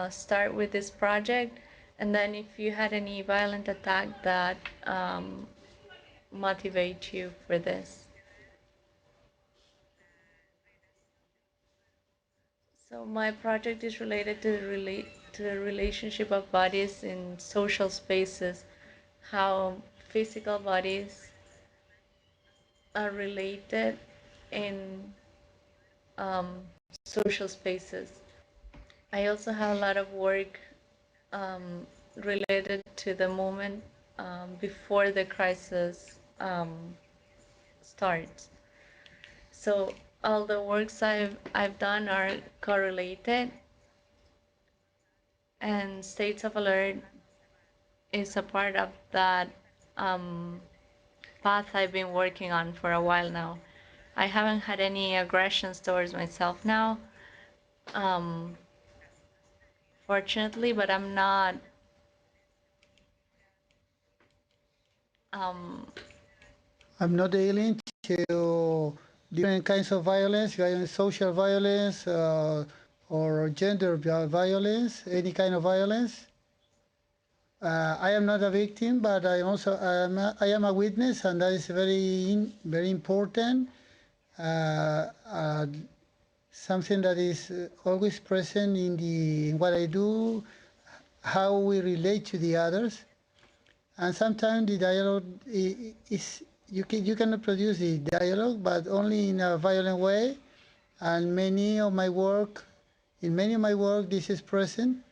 start with this project, and then if you had any violent attack that motivate you for this. So my project is related to the relationship of bodies in social spaces, how physical bodies are related in social spaces. I also have a lot of work related to the moment before the crisis starts. So all the works I've done are correlated, and States of Alert is a part of that path I've been working on for a while now. I haven't had any aggressions towards myself now, fortunately, but I'm not I'm not alien to different kinds of violence, social violence, or gender violence, any kind of violence. I am not a victim, but I am a witness, and that is very important. Something that is always present in what I do, how we relate to the others, and sometimes the dialogue is you cannot produce the dialogue, but only in a violent way. And in many of my work, this is present.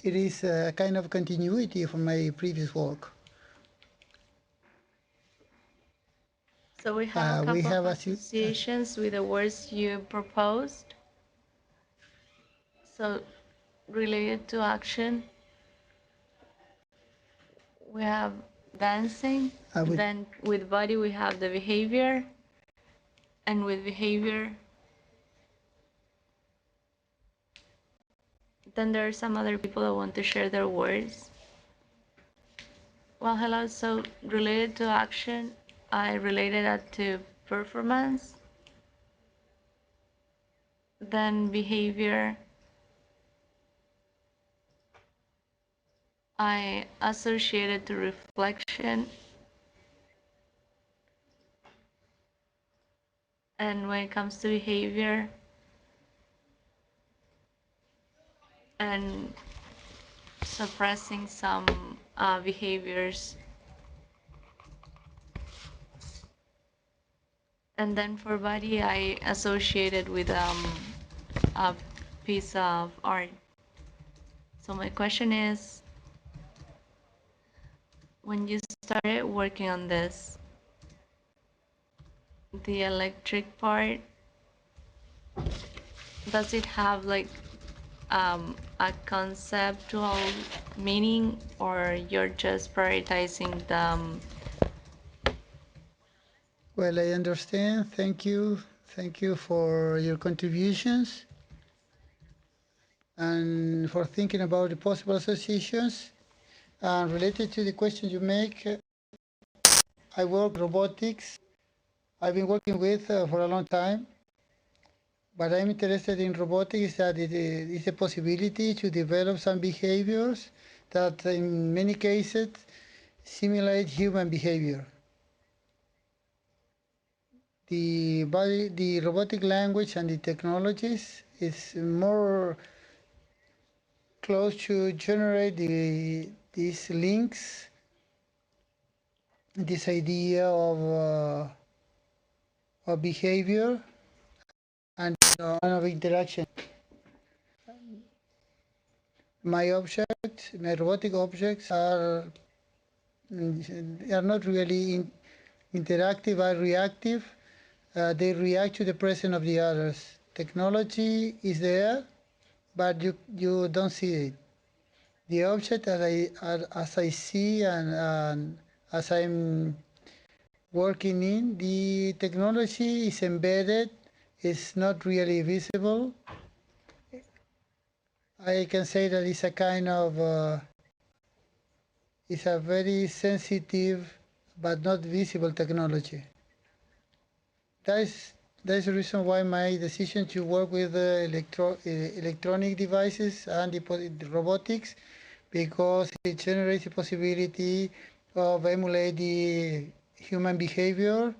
It is a kind of continuity from my previous work. So we have a couple of associations with the words you proposed. So related to action, we have dancing. Then with body we have the behavior, and with behavior, then there are some other people that want to share their words. Well, hello. So related to action, I related that to performance. Then behavior, I associated to reflection. And when it comes to behavior and suppressing some behaviors. And then for body, I associated with a piece of art. So my question is, when you started working on this, the electric part, does it have like a conceptual meaning, or you're just prioritizing the Well, I understand. Thank you. Thank you for your contributions and for thinking about the possible associations. And related to the question you make, I work robotics. I've been working with for a long time, but I'm interested in robotics that it is a possibility to develop some behaviors that in many cases simulate human behavior. The robotic language and the technologies is more close to generate these links, this idea of behavior and of interaction. My robotic objects are not really interactive, are reactive. They react to the presence of the others. Technology is there, but you don't see it. The object as I see and as I'm working in, the technology is embedded, it's not really visible. I can say that it's a kind of, it's a very sensitive but not visible technology. That's the reason why my decision to work with electronic devices and the robotics, because it generates the possibility of emulate the human behavior.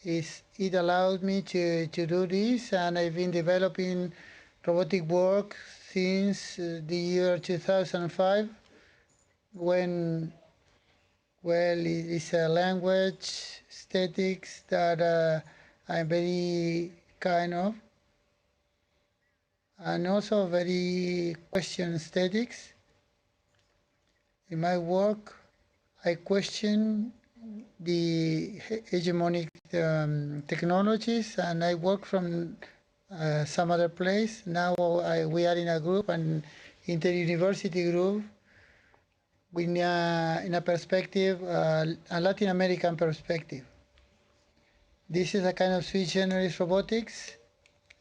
It allows me to do this, and I've been developing robotic work since the year 2005, when, well, it's a language, aesthetics that I'm very kind of, and also very question aesthetics. In my work, I question the hegemonic technologies, and I work from some other place. Now we are in a group, an inter-university group, in a perspective, a Latin American perspective. This is a kind of sui generis robotics,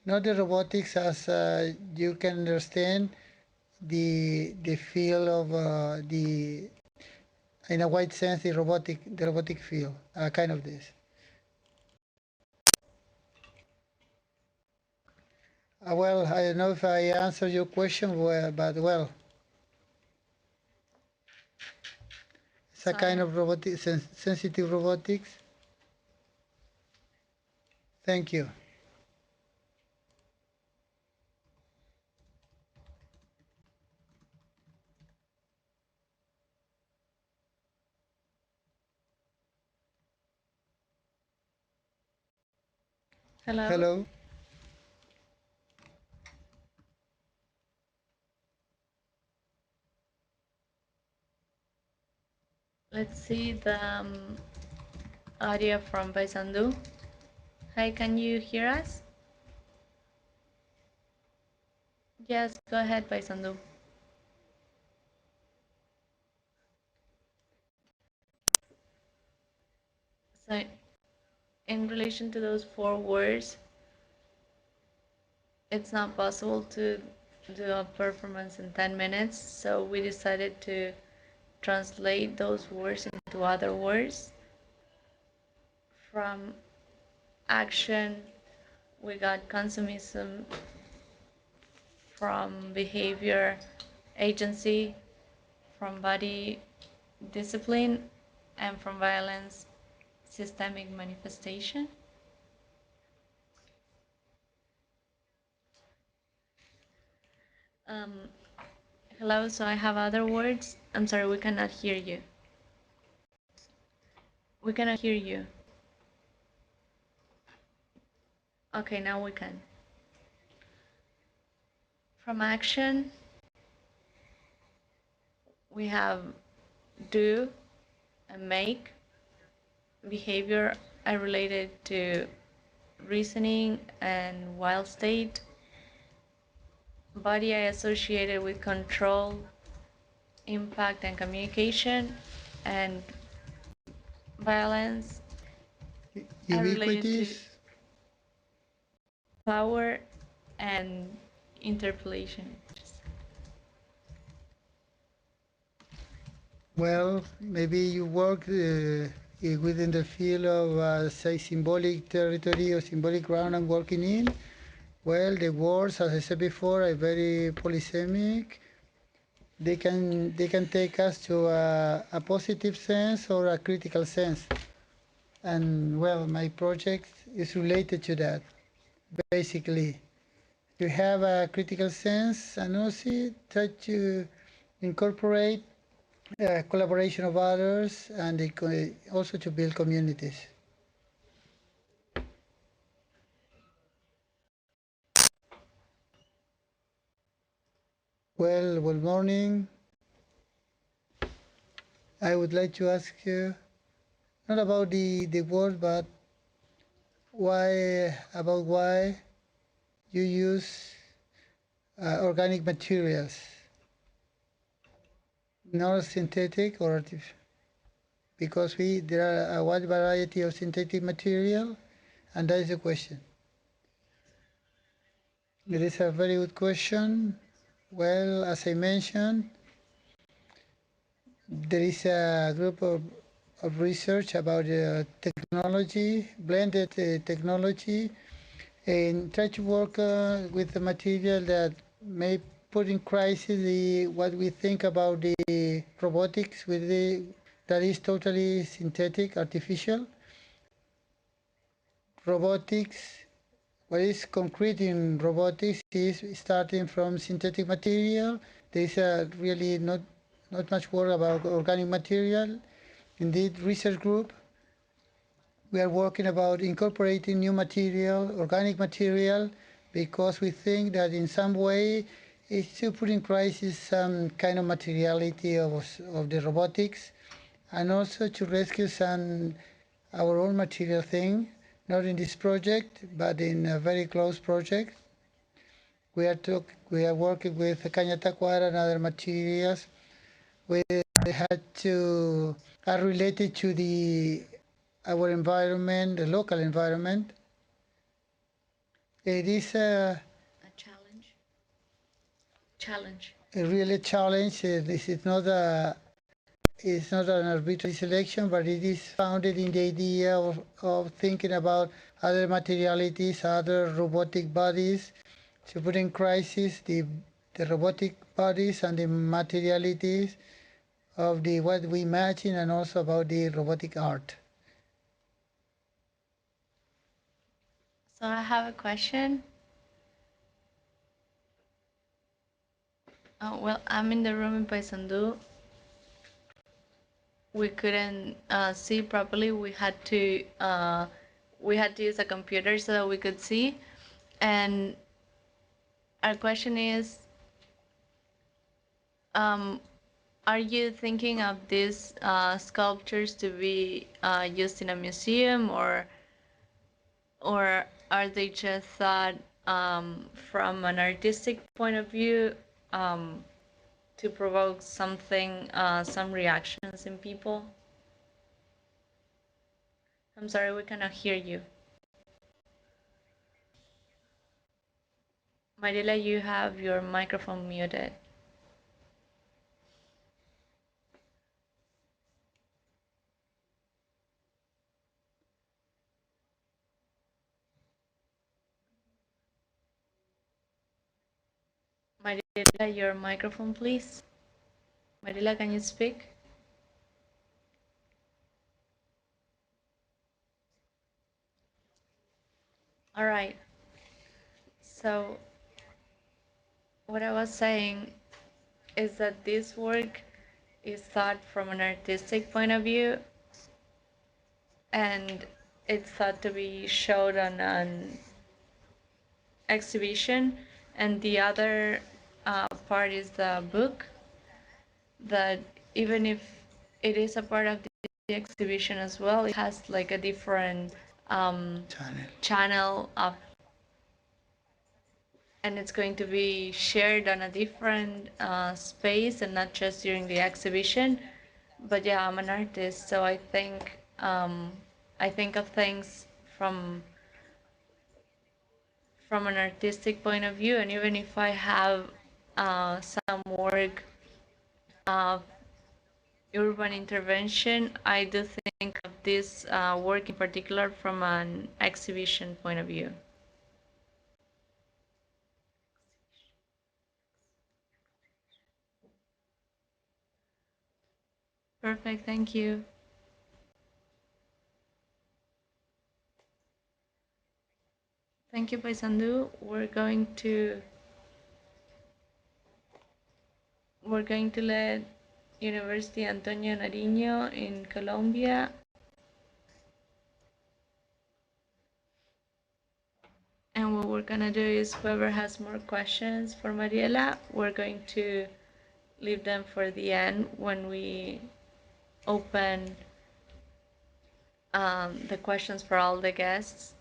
not the robotics as you can understand the field of in a wide sense, the robotic field, kind of this. Well, I don't know if I answered your question well, but well, it's a kind of robotic, sensitive robotics. Thank you. Hello. Hello. Let's see the audio from Paisandu. Hi, can you hear us? Yes, go ahead, Paisandu. So, in relation to those 4 words, it's not possible to do a performance in 10 minutes, so we decided to translate those words into other words. From action, we got consumism. From behavior, agency. From body, discipline. And from violence, systemic manifestation. Um, hello, so I have other words. I'm sorry, we cannot hear you. We cannot hear you. Okay, now we can. From action, we have do and make. Behavior are related to reasoning and wild state. Body are associated with control, impact, and communication. And violence are related to Ubiquities. power and interpolation. Well, maybe you work within the field of, say, symbolic territory or symbolic ground I'm working in. Well, the words, as I said before, are very polysemic. They can take us to a positive sense or a critical sense. And well, my project is related to that, basically. To have a critical sense and also try to incorporate collaboration of others and also to build communities. Well, good morning. I would like to ask you, not about the word, but why you use organic materials, not synthetic or artificial, because there are a wide variety of synthetic material, and that is the question. It is a very good question. Well, as I mentioned, there is a group of research about technology, blended technology, and try to work with the material that may put in crisis what we think about the robotics that is totally synthetic, artificial. Robotics, what is concrete in robotics is starting from synthetic material. There is really not much work about organic material. In this research group, we are working about incorporating new material, organic material, because we think that in some way it's to put in crisis some kind of materiality of the robotics, and also to rescue our own material thing, not in this project, but in a very close project. We are working with caña tacuara and other materials we are related to our environment, the local environment. It is a challenge. A really challenge. This is not it's not an arbitrary selection, but it is founded in the idea of thinking about other materialities, other robotic bodies, to put in crisis the robotic bodies and the materialities of what we imagine, and also about the robotic art. So I have a question. Well, I'm in the room in Paysandú. We couldn't see properly. We had to use a computer so that we could see. And our question is, are you thinking of these sculptures to be used in a museum, or are they just thought from an artistic point of view to provoke something, some reactions in people? I'm sorry, we cannot hear you. Marila, you have your microphone muted. Marila, your microphone, please. Marila, can you speak? All right. So what I was saying is that this work is thought from an artistic point of view, and it's thought to be showed on an exhibition, and the other part is the book, that even if it is a part of the exhibition as well, it has like a different channel of, and it's going to be shared on a different space and not just during the exhibition. But yeah, I'm an artist, so I think of things from an artistic point of view, and even if I have some work of urban intervention, I do think of this work in particular from an exhibition point of view. Perfect, thank you. Thank you, Paisandu. We're going to let University Antonio Nariño in Colombia. And what we're gonna do is whoever has more questions for Mariela, we're going to leave them for the end when we open the questions for all the guests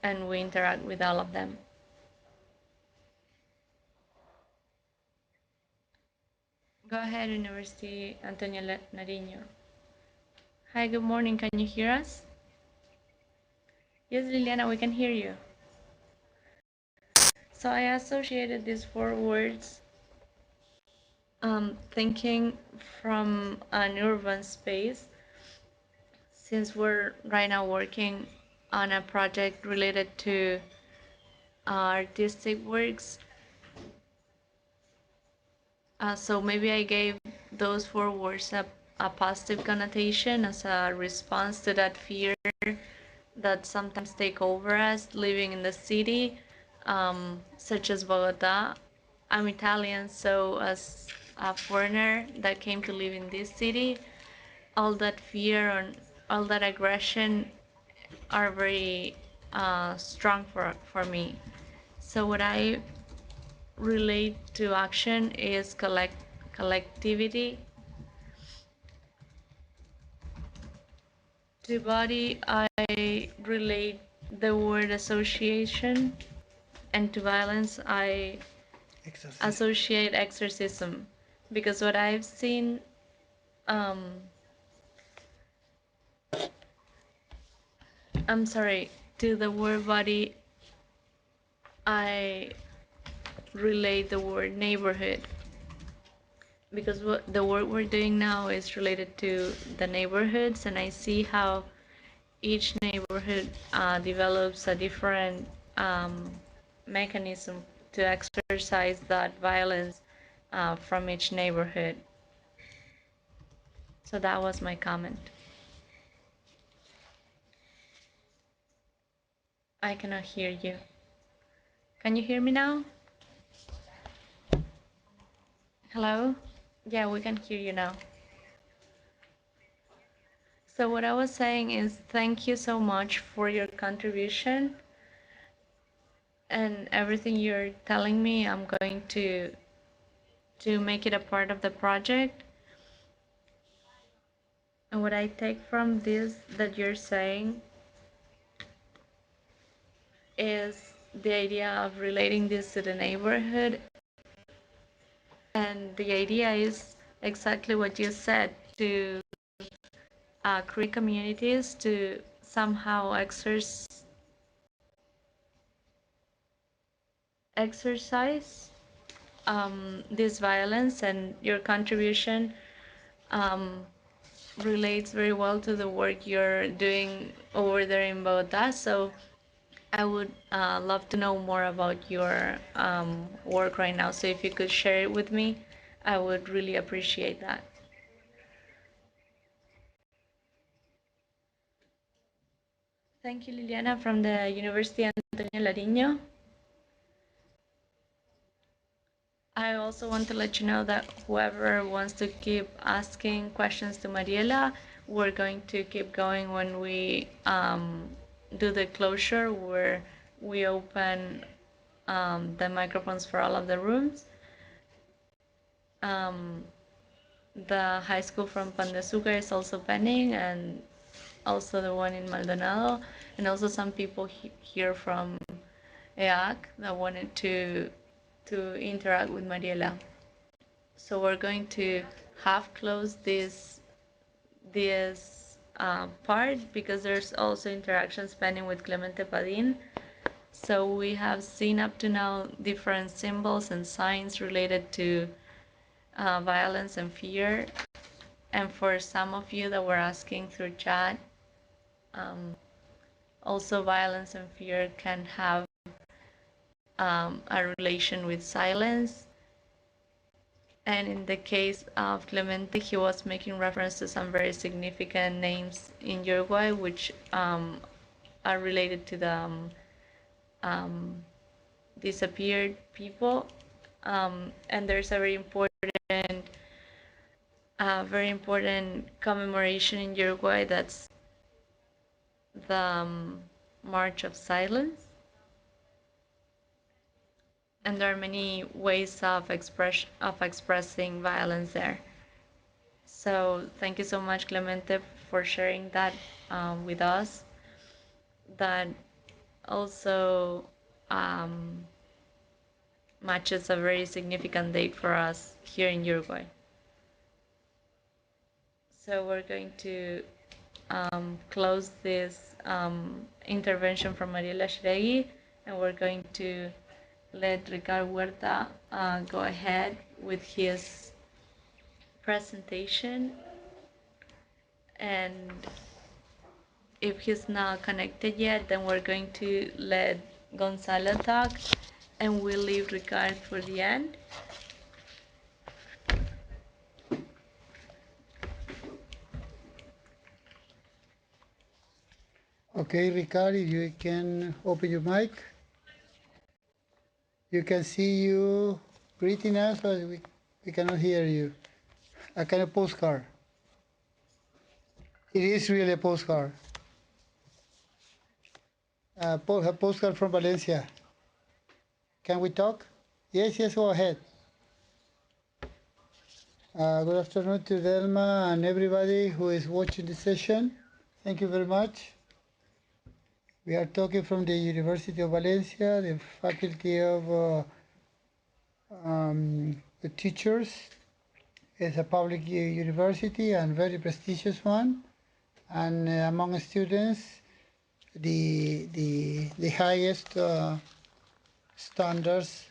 and we interact with all of them. Go ahead, University Antonio Nariño. Hi, good morning. Can you hear us? Yes, Liliana, we can hear you. So I associated these 4 words thinking from an urban space, since we're right now working on a project related to artistic works. So maybe I gave those 4 words a positive connotation as a response to that fear that sometimes take over us living in the city, such as Bogota. I'm Italian, so as a foreigner that came to live in this city, all that fear and all that aggression are very strong for me. So what I relate to action is collectivity. To body, I relate the word association, and to violence, I associate exorcism, because what I've seen, I'm sorry, to the word body, I relate the word neighborhood, because what the work we're doing now is related to the neighborhoods, and I see how each neighborhood develops a different mechanism to exercise that violence from each neighborhood. So that was my comment. I cannot hear you. Can you hear me now? Hello? Yeah, we can hear you now. So what I was saying is thank you so much for your contribution and everything you're telling me. I'm going to make it a part of the project. And what I take from this that you're saying is the idea of relating this to the neighborhood. And the idea is exactly what you said, to create communities to somehow exercise this violence, and your contribution relates very well to the work you're doing over there in Bogota. So I would love to know more about your work right now. So if you could share it with me, I would really appreciate that. Thank you, Liliana, from the University Antonio Nariño. I also want to let you know that whoever wants to keep asking questions to Mariela, we're going to keep going when we do the closure, where we open the microphones for all of the rooms. The high school from Pan de Azúcar is also pending, and also the one in Maldonado, and also some people here from EAC that wanted to interact with Mariela. So we're going to have closed this part, because there's also interactions pending with Clemente Padin. So we have seen up to now different symbols and signs related to violence and fear. And for some of you that were asking through chat, also violence and fear can have a relation with silence. And in the case of Clemente, he was making reference to some very significant names in Uruguay, which are related to the disappeared people. And there's a very important commemoration in Uruguay, that's the March of Silence. And there are many ways of expressing violence there. So thank you so much, Clemente, for sharing that with us. That also matches a very significant date for us here in Uruguay. So we're going to close this intervention from Mariela Shiragui, and we're going to let Ricardo Huerta go ahead with his presentation. And if he's not connected yet, then we're going to let Gonzalo talk, and we'll leave Ricardo for the end. Okay, Ricardo, you can open your mic. You can see you greeting us, but we cannot hear you. A kind of postcard. It is really a postcard. A postcard from Valencia. Can we talk? Yes, go ahead. Good afternoon to Delma and everybody who is watching the session. Thank you very much. We are talking from the University of Valencia, the Faculty of the Teachers. It's a public university and very prestigious one. And among students, the highest standards.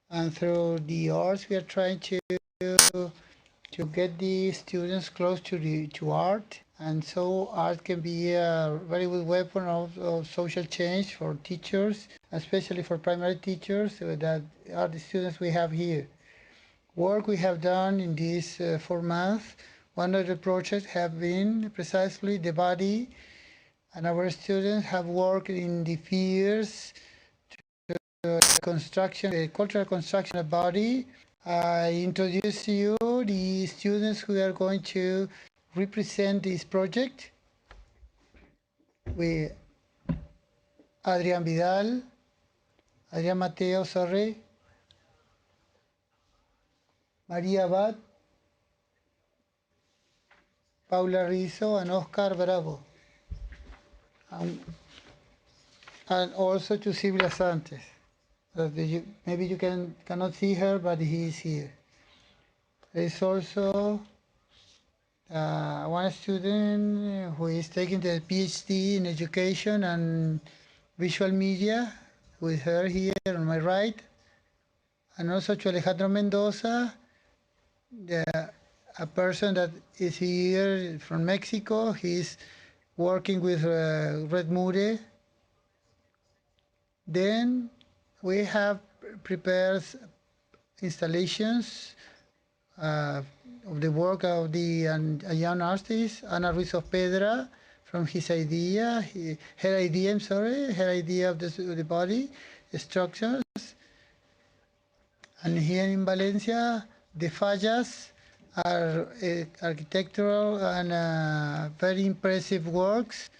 And through the arts, we are trying to get the students close to art. And so art can be a very good weapon of social change for teachers, especially for primary teachers, that are the students we have here. Work we have done in this 4 months, one of the projects have been precisely the body, and our students have worked in the fears, construction, the cultural construction of body. I introduce to you the students who are going to represent this project. With Adrián Vidal, Adrián Mateo, sorry, María Abad, Paula Rizzo, and Oscar Bravo. And also to Silvia Santos. Maybe you cannot see her, but he is here. There is also one student who is taking the PhD in education and visual media, with her here on my right. And also to Alejandro Mendoza, a person that is here from Mexico. He's working with Red Mure. Then we have prepared installations of the work of a young artist, Ana Ruiz of Pedra, from her idea of the body, structures. And here in Valencia, the fallas are architectural and very impressive works.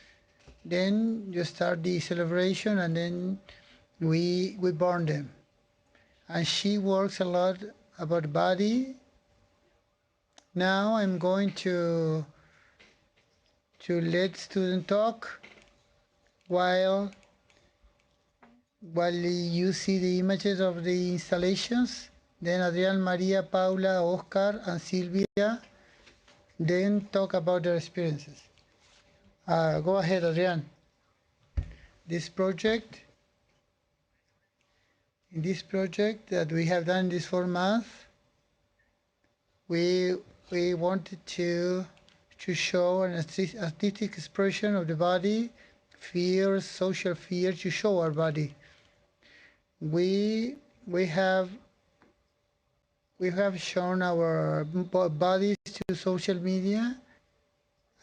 Then you start the celebration, and then we burn them. And she works a lot about body. Now I'm going to let students talk while you see the images of the installations. Then Adrián, Maria, Paula, Oscar, and Silvia then talk about their experiences. Go ahead, Adrián. In this project that we have done this 4 months, we wanted to show an artistic expression of the body, fears, social fears, to show our body. We have shown our bodies to social media,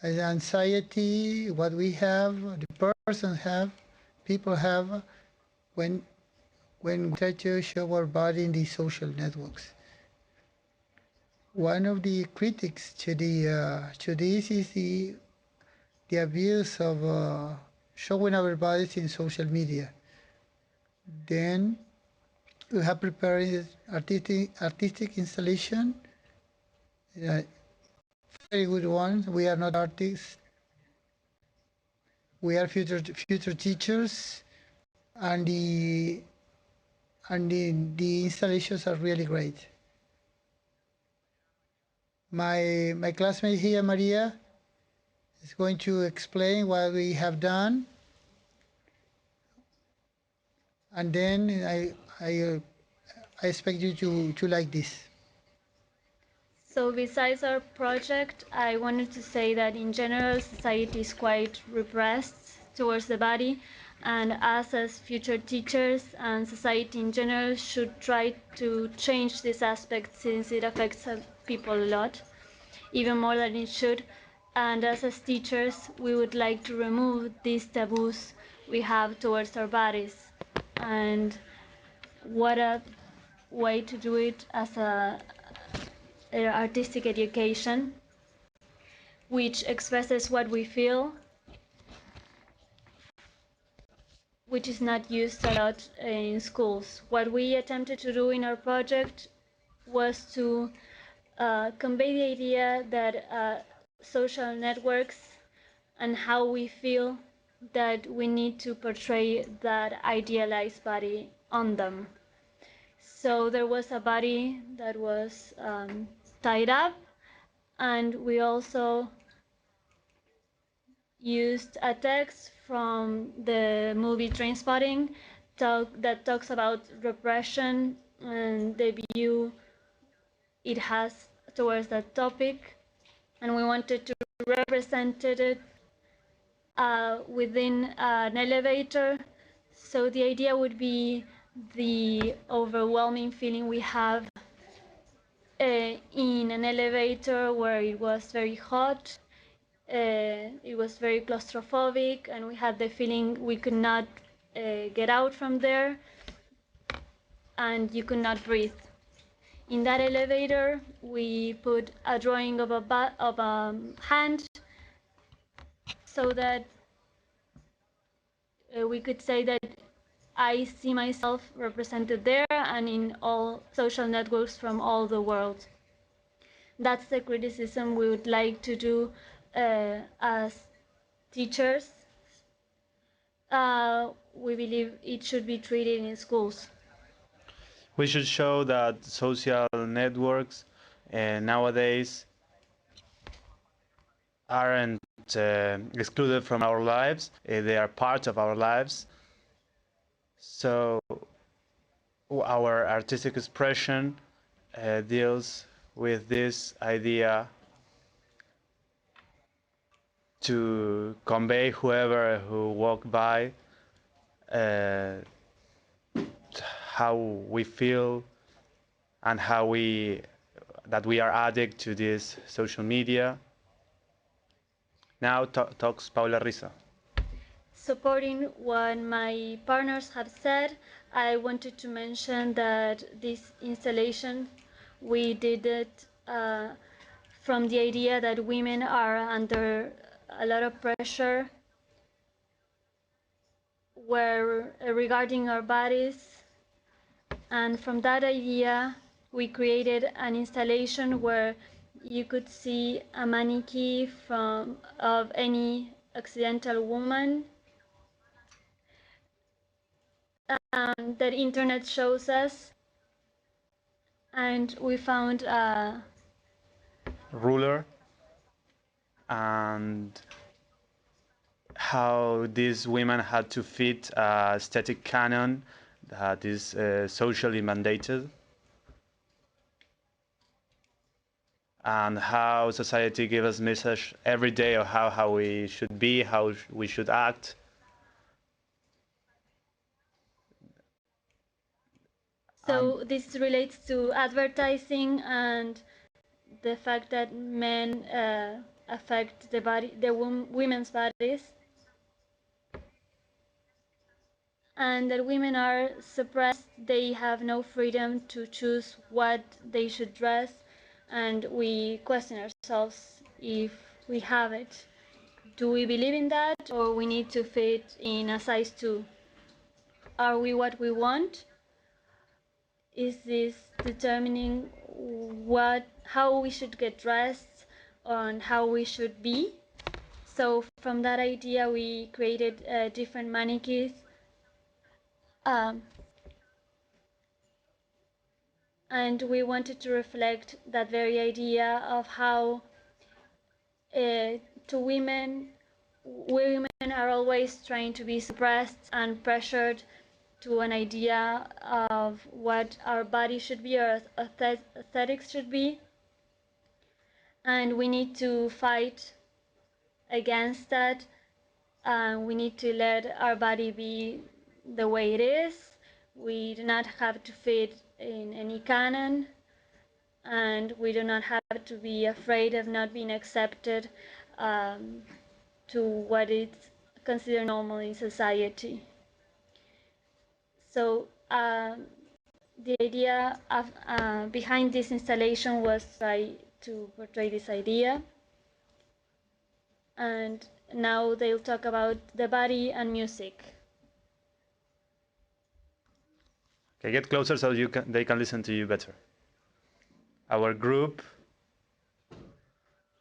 as anxiety, what we have, the persons have, people have, when we try to show our body in these social networks. One of the critics to this is the abuse of showing our bodies in social media. Then we have prepared artistic installation, very good one. We are not artists. We are future teachers, and the installations are really great. My classmate here, Maria, is going to explain what we have done, and then I expect you to like this. So besides our project, I wanted to say that in general, society is quite repressed towards the body, and us as future teachers and society in general should try to change this aspect, since it affects people a lot, even more than it should. And as teachers, we would like to remove these taboos we have towards our bodies. And what a way to do it as an artistic education, which expresses what we feel, which is not used a lot in schools. What we attempted to do in our project was to convey the idea that social networks and how we feel, that we need to portray that idealized body on them. So there was a body that was tied up, and we also used a text from the movie Trainspotting that talks about repression and the view it has towards that topic, and we wanted to represent it within an elevator. So the idea would be the overwhelming feeling we have in an elevator where it was very hot, it was very claustrophobic, and we had the feeling we could not get out from there, and you could not breathe. In that elevator, we put a drawing of a hand, so that we could say that I see myself represented there and in all social networks from all the world. That's the criticism we would like to do as teachers. We believe it should be treated in schools. We should show that social networks nowadays aren't excluded from our lives. They are part of our lives. So our artistic expression deals with this idea to convey whoever who walk by how we feel and that we are addict to this social media. Now talks Paula Risa. Supporting what my partners have said, I wanted to mention that this installation, we did it from the idea that women are under a lot of pressure regarding our bodies, and from that idea we created an installation where you could see a mannequin of any Occidental woman that internet shows us, and we found a ruler and how these women had to fit a aesthetic canon that is socially mandated, and how society gives us message every day of how we should be, how we should act. So this relates to advertising and the fact that men affect the women's bodies, and that women are suppressed. They have no freedom to choose what they should dress, and we question ourselves if we have it. Do we believe in that, or we need to fit in a size 2? Are we what we want? Is this determining how we should get dressed and how we should be? So from that idea, we created different mannequins, and we wanted to reflect that very idea of how to women are always trying to be suppressed and pressured to an idea of what our body should be or aesthetics should be, and we need to fight against that. We need to let our body be the way it is. We do not have to fit in any canon, and we do not have to be afraid of not being accepted to what is considered normal in society. So the idea of, behind this installation was to portray this idea, and now they'll talk about the body and music. Okay, get closer so they can listen to you better. Our group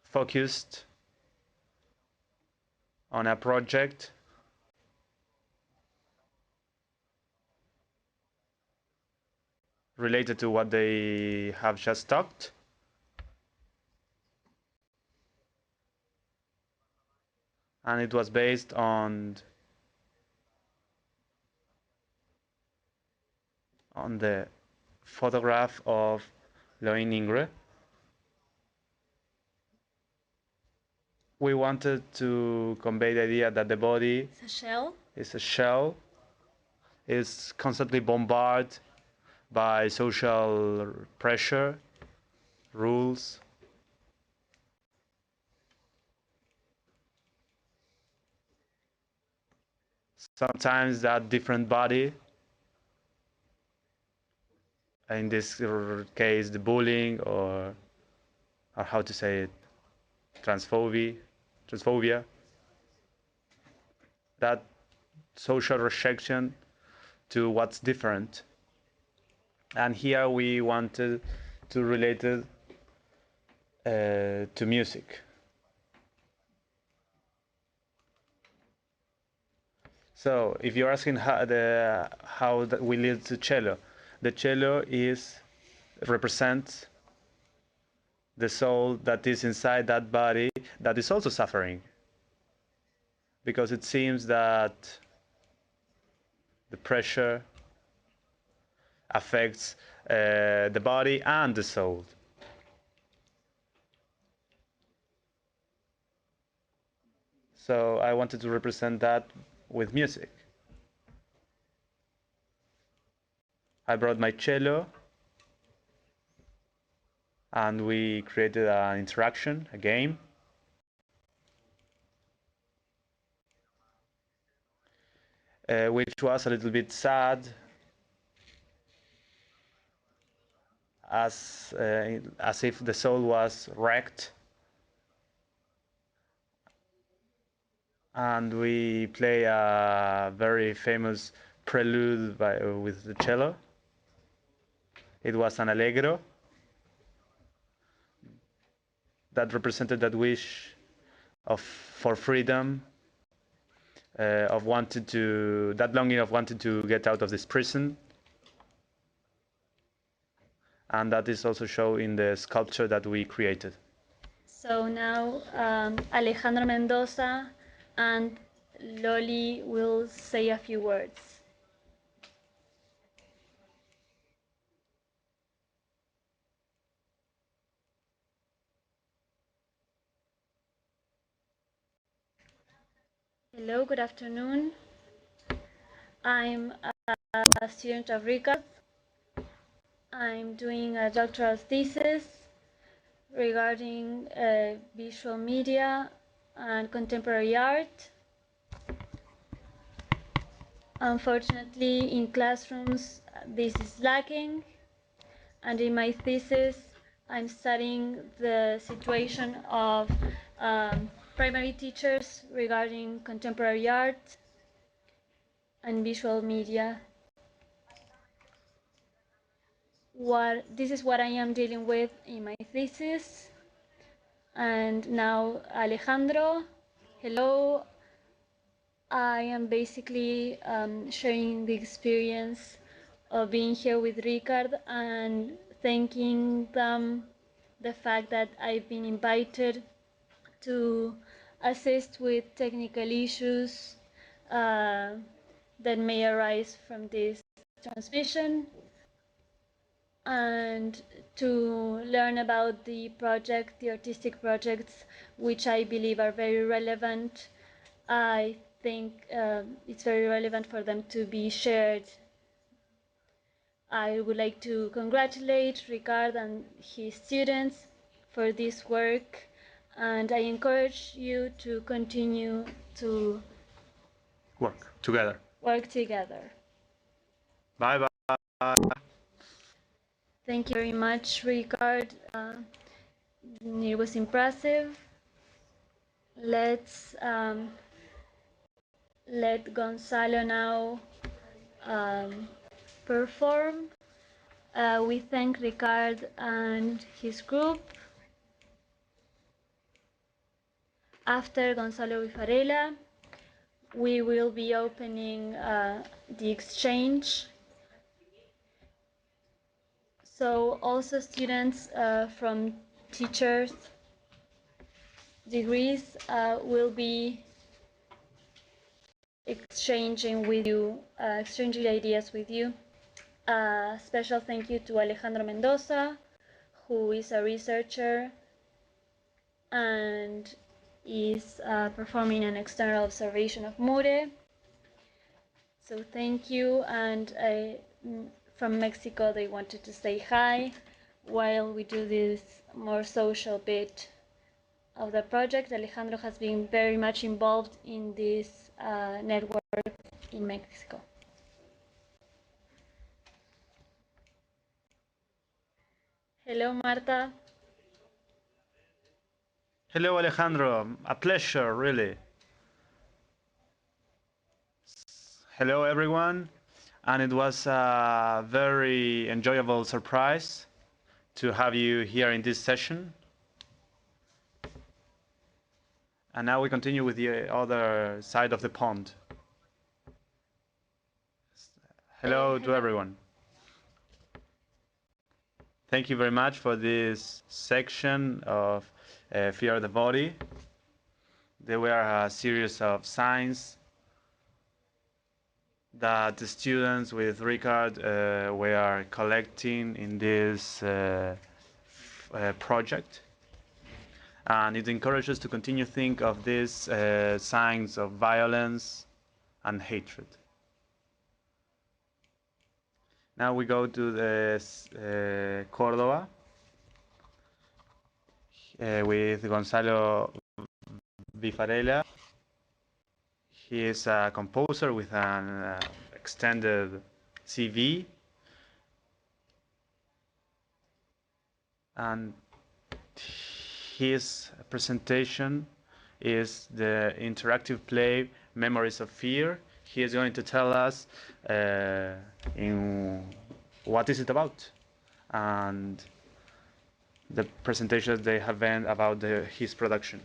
focused on a project related to what they have just talked. And it was based on the photograph of Loin Ingre. We wanted to convey the idea that the body is a shell, is constantly bombarded by social pressure, rules, sometimes that different body, in this case the bullying or how to say it, transphobia, that social rejection to what's different. And here we wanted to relate it to music. So if you're asking how we lead to cello, the cello represents the soul that is inside that body that is also suffering, because it seems that the pressure affects the body and the soul. So I wanted to represent that with music. I brought my cello and we created an interaction, a game. Which was a little bit sad as if the soul was wrecked. And we play a very famous prelude with the cello. It was an allegro that represented that wish for freedom, that longing of wanting to get out of this prison. And that is also shown in the sculpture that we created. So now Alejandro Mendoza and Loli will say a few words. Hello, good afternoon. I'm a student of Ricard. I'm doing a doctoral thesis regarding visual media and contemporary art. Unfortunately, in classrooms, this is lacking, and in my thesis, I'm studying the situation of primary teachers regarding contemporary art and visual media. This is what I am dealing with in my thesis. And now, Alejandro, hello. I am basically sharing the experience of being here with Ricard and thanking them the fact that I've been invited to assist with technical issues that may arise from this transmission, and to learn about the artistic projects, which I believe are very relevant. I think it's very relevant for them to be shared. I would like to congratulate Ricard and his students for this work, and I encourage you to continue to work together. Bye bye. Thank you very much, Ricard. It was impressive. Let's let Gonzalo now perform. We thank Ricard and his group. After Gonzalo Vifarella, we will be opening the exchange. So also students from teachers degrees will be exchanging ideas with you. Special thank you to Alejandro Mendoza, who is a researcher and is performing an external observation of Mure. So thank you, and from Mexico they wanted to say hi while we do this more social bit of the project. Alejandro has been very much involved in this network in Mexico. Hello, Marta. Hello, Alejandro. A pleasure, really. Hello, everyone. And it was a very enjoyable surprise to have you here in this session. And now we continue with the other side of the pond. Hello to everyone. Thank you very much for this section of Fear of the Body. There were a series of signs that the students with Ricard were collecting in this project. And it encourages us to continue to think of these signs of violence and hatred. Now we go to the Córdoba with Gonzalo Vifarella. He is a composer with an extended CV. and his presentation is the interactive play Memories of Fear. He is going to tell us in what is it about, and the presentations they have been about his production.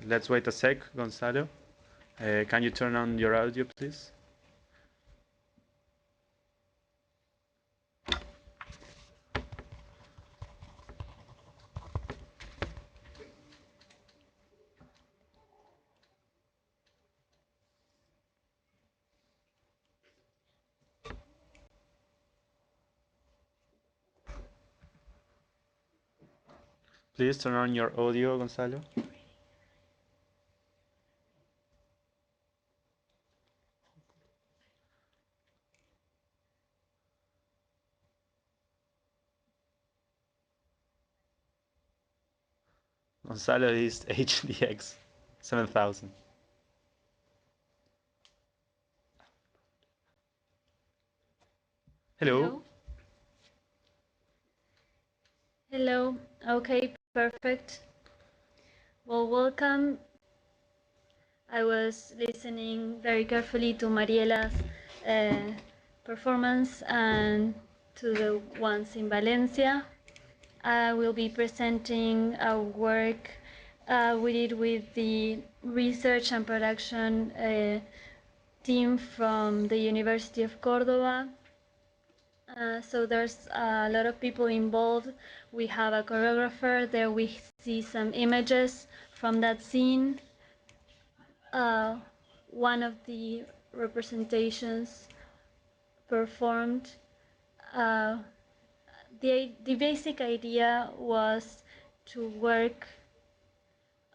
Let's wait a sec, Gonzalo. Can you turn on your audio, please? Please turn on your audio, Gonzalo. Gonzalo is HDX 7000. Hello. Hello. Okay, perfect. Well, welcome. I was listening very carefully to Mariela's performance and to the ones in Valencia. I will be presenting a work we did with the research and production team from the University of Córdoba. So there's a lot of people involved. We have a choreographer. There we see some images from that scene. One of the representations performed. The basic idea was to work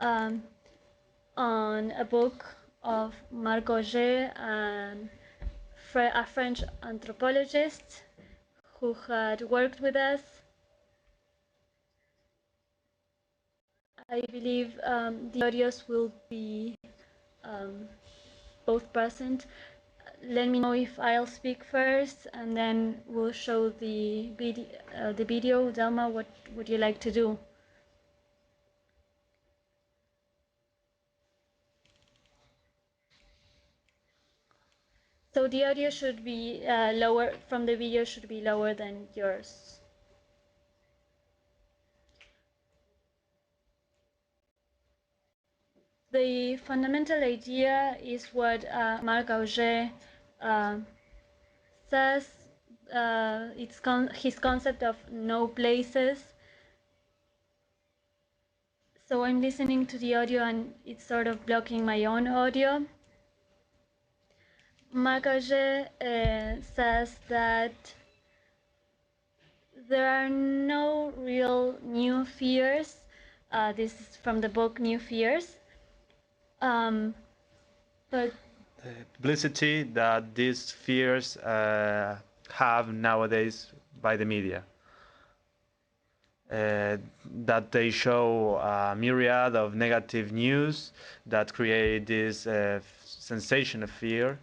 on a book of Marc Augé, a French anthropologist who had worked with us. I believe the audios will be both present. Let me know if I'll speak first, and then we'll show the video. Delma, what would you like to do? So the audio should be lower, from the video should be lower than yours. The fundamental idea is what Marc Augé says. It's his concept of no places. So I'm listening to the audio and it's sort of blocking my own audio. Marc Augé says that there are no real new fears. This is from the book New Fears. But the publicity that these fears have nowadays by the media. That they show a myriad of negative news that create this sensation of fear.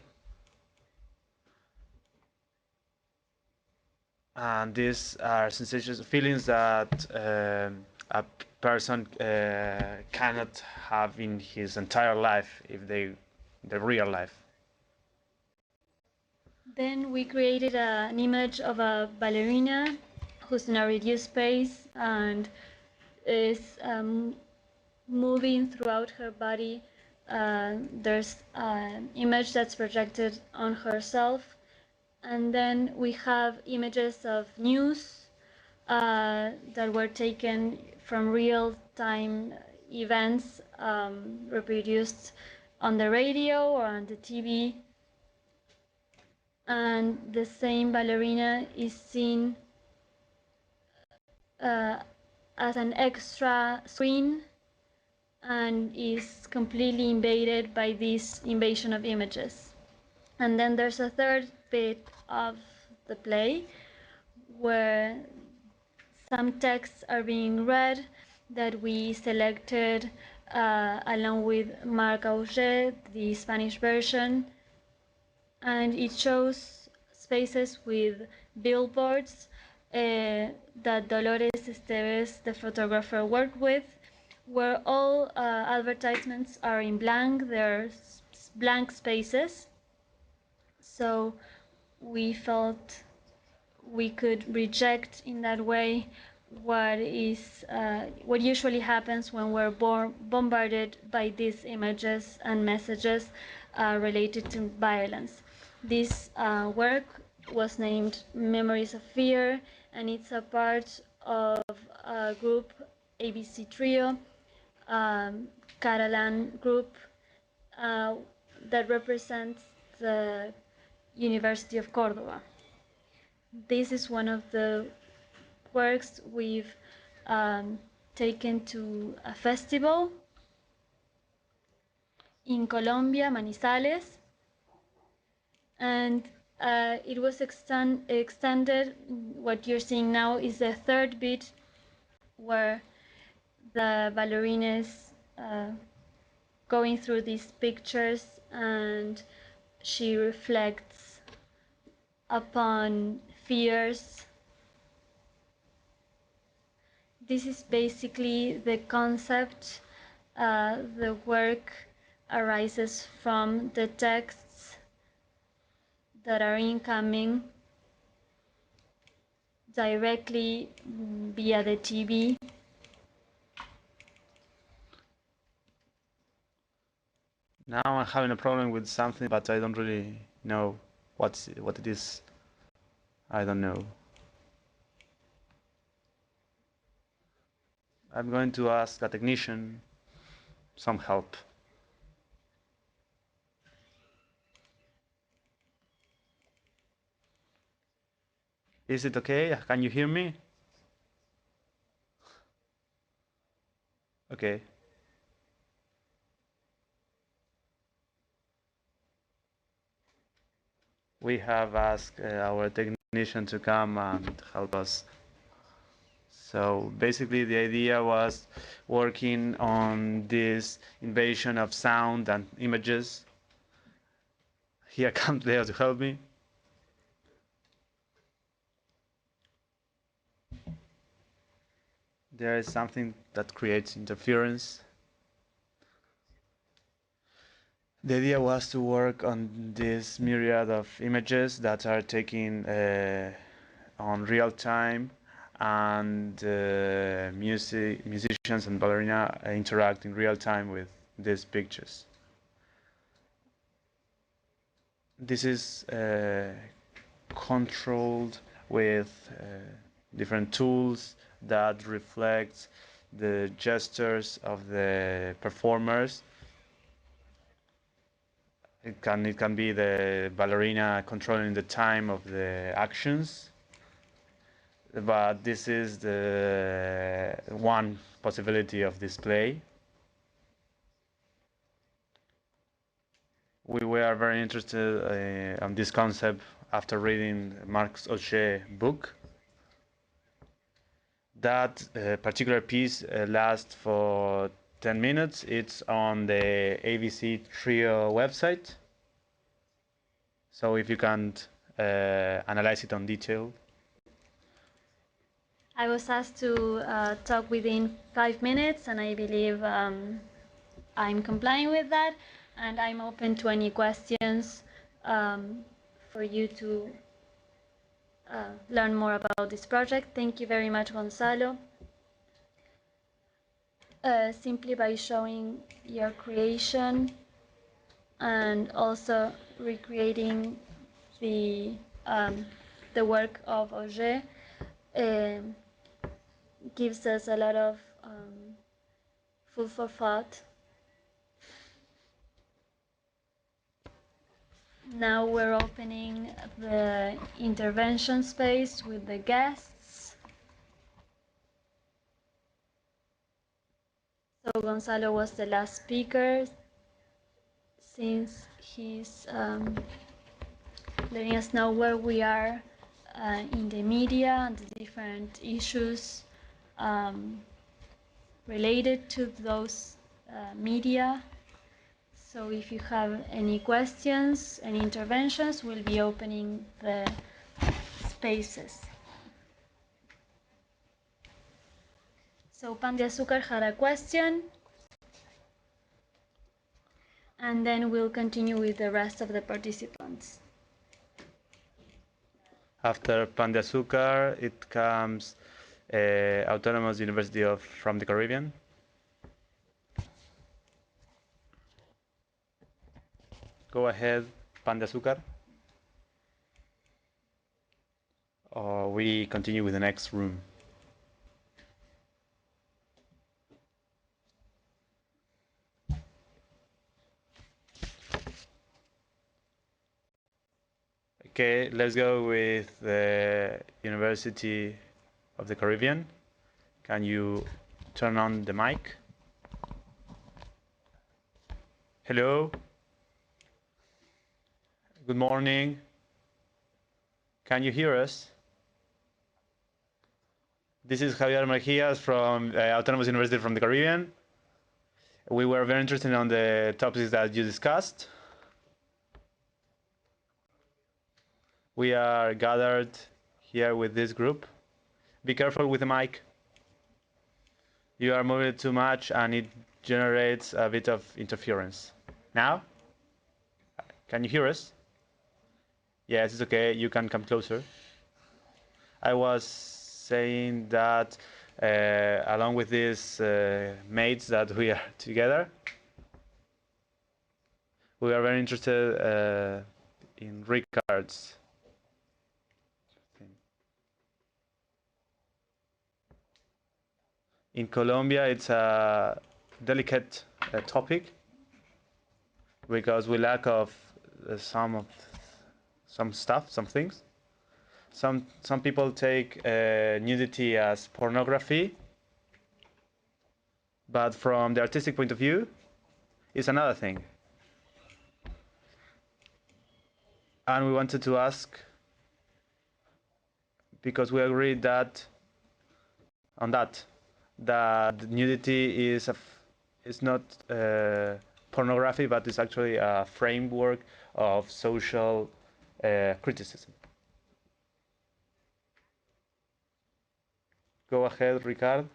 And these are sensations, feelings that a person cannot have in his entire life if the real life. Then we created an image of a ballerina who's in a reduced space and is moving throughout her body. There's an image that's projected on herself. And then we have images of news that were taken from real-time events reproduced on the radio or on the TV. And the same ballerina is seen as an extra screen and is completely invaded by this invasion of images. And then there's a third bit of the play where some texts are being read that we selected along with Marc Auger, the Spanish version, and it shows spaces with billboards that Dolores Esteves, the photographer, worked with, where all advertisements are in blank. There are blank spaces. So we felt we could reject in that way what usually happens when we're bombarded by these images and messages related to violence. This work was named Memories of Fear, and it's a part of a group, ABC Trio, Catalan group, that represents the University of Córdoba. This is one of the works we've taken to a festival in Colombia, Manizales, and it was extended. What you're seeing now is the third bit, where the ballerina is going through these pictures, and she reflects upon fears. This is basically the concept. The work arises from the texts that are incoming directly via the TV. Now I'm having a problem with something, but I don't really know what it is. I don't know. I'm going to ask a technician some help. Is it okay? Can you hear me? Okay. We have asked our technician to come and help us. So basically the idea was working on this invasion of sound and images. Here comes Leo to help me. There is something that creates interference. The idea was to work on this myriad of images that are taken on real time, and musicians and ballerina interact in real time with these pictures. This is controlled with different tools that reflect the gestures of the performers. It can be the ballerina controlling the time of the actions, but this is the one possibility of display. We were very interested on this concept after reading Marc Auger's book. That particular piece lasts for 10 minutes. It's on the ABC Trio website. So if you can't analyze it on detail. I was asked to talk within 5 minutes, and I believe I'm complying with that, and I'm open to any questions for you to learn more about this project. Thank you very much, Gonzalo. Simply by showing your creation and also recreating the work of Auger gives us a lot of food for thought. Now we're opening the intervention space with the guests. So Gonzalo was the last speaker, since he's letting us know where we are in the media and the different issues related to those media. So if you have any questions, any interventions, we'll be opening the spaces. So Pan de Azúcar had a question, and then we'll continue with the rest of the participants. After Pan de Azúcar, it comes Autonomous University from the Caribbean. Go ahead, Pan de Azúcar. Or we continue with the next room. Okay, let's go with the University of the Caribbean. Can you turn on the mic? Hello. Good morning. Can you hear us? This is Javier Mejias from Autonomous University from the Caribbean. We were very interested on the topics that you discussed. We are gathered here with this group. Be careful with the mic. You are moving too much and it generates a bit of interference. Now? Can you hear us? Yes, it's okay. You can come closer. I was saying that along with these mates that we are together, we are very interested in Ricard's. In Colombia, it's a delicate topic because we lack of some things. Some people take nudity as pornography, but from the artistic point of view, it's another thing. And we wanted to ask, because we agreed that nudity is not pornography, but it's actually a framework of social criticism. Go ahead, Ricard.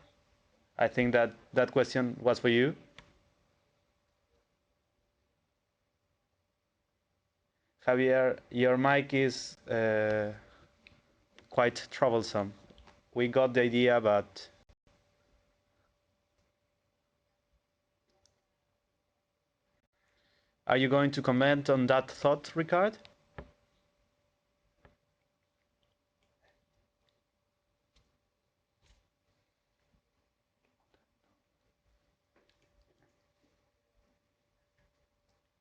I think that question was for you. Javier, your mic is quite troublesome. We got the idea, but are you going to comment on that thought, Ricard?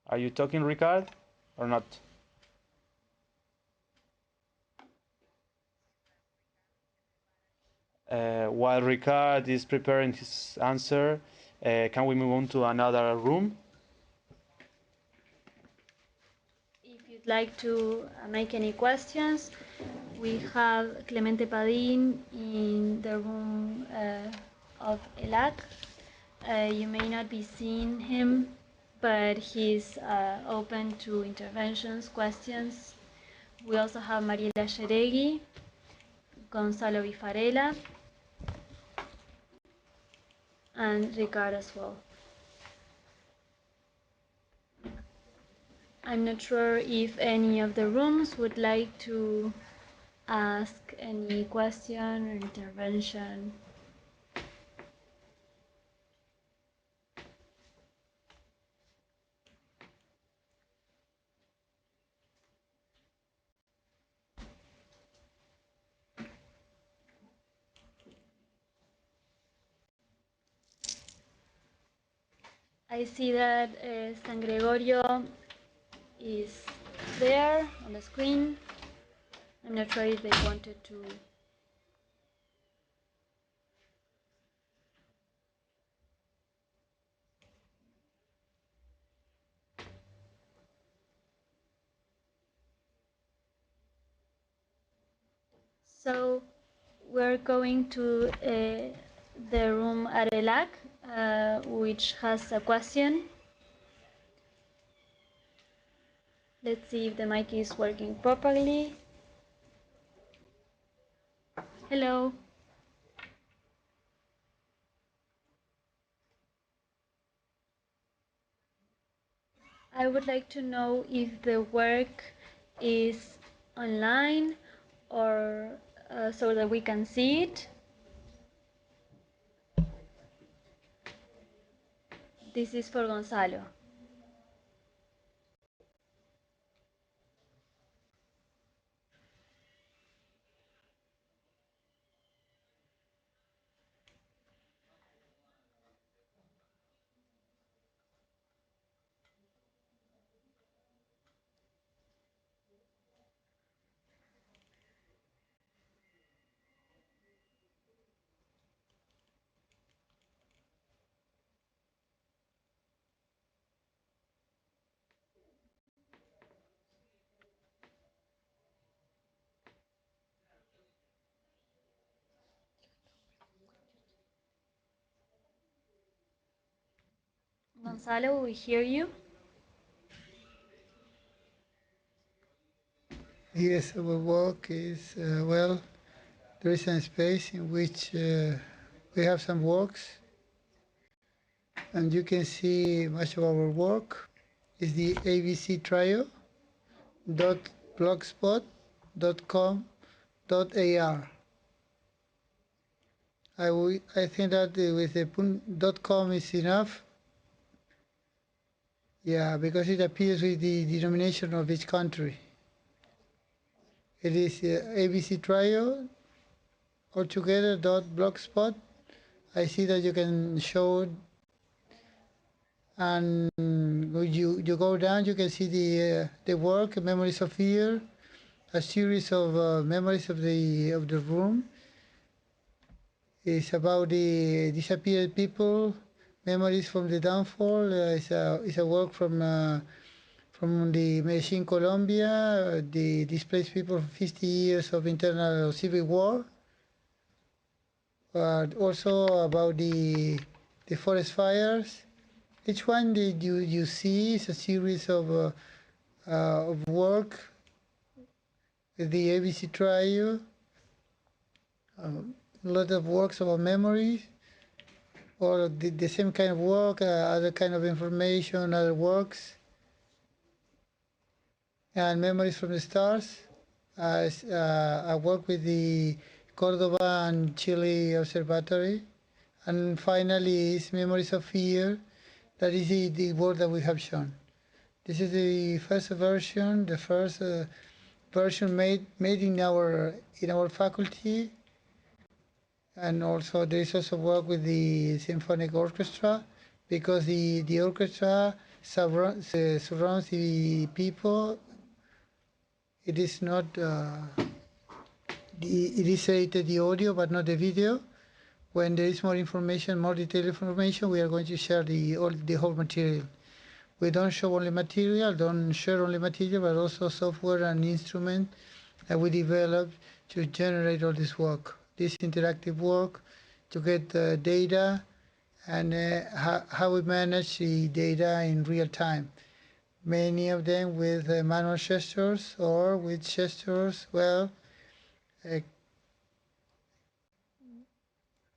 Are you talking, Ricard, or not? While Ricard is preparing his answer, can we move on to another room? If you'd like to make any questions, we have Clemente Padín in the room of ELAC. You may not be seeing him, but he's open to interventions, questions. We also have Mariela Sheregui, Gonzalo Bifarella, and Ricard as well. I'm not sure if any of the rooms would like to ask any question or intervention. I see that San Gregorio is there on the screen. I'm not sure if they wanted to. So we're going to the room at ELAC. which has a question. Let's see if the mic is working properly. Hello. I would like to know if the work is online or so that we can see it. This is for Gonzalo. Gonzalo, we hear you. Yes, our work is, well, there is a space in which we have some works, and you can see much of our work is the abctrio.blogspot.com.ar. I think that with the .com is enough. Yeah, because it appears with the denomination of each country. It is ABC Trio altogether.blogspot. I see that you can show, and you go down, you can see the work, Memories of Fear, a series of memories of the room. It's about the disappeared people, memories from the downfall. It's a work from the Medellin, Colombia, the displaced people, 50 years of internal civil war. Also about the forest fires. Each one that you see is a series of work with the ABC Trio. A lot of works about memories, or the same kind of work, other kind of information, other works, and Memories from the Stars. I work with the Cordova and Chile Observatory. And finally is Memories of Fear. That is the work that we have shown. This is the first version, version made in our faculty. And also there is also work with the symphonic orchestra, because the orchestra surrounds the people. It is not it is rated the audio but not the video. When there is more information, more detailed information, we are going to share the whole material. We don't show only material, don't share only material, but also software and instrument that we develop to generate all this work, this interactive work, to get data, and how we manage the data in real time. Many of them with manual gestures or with gestures. Well,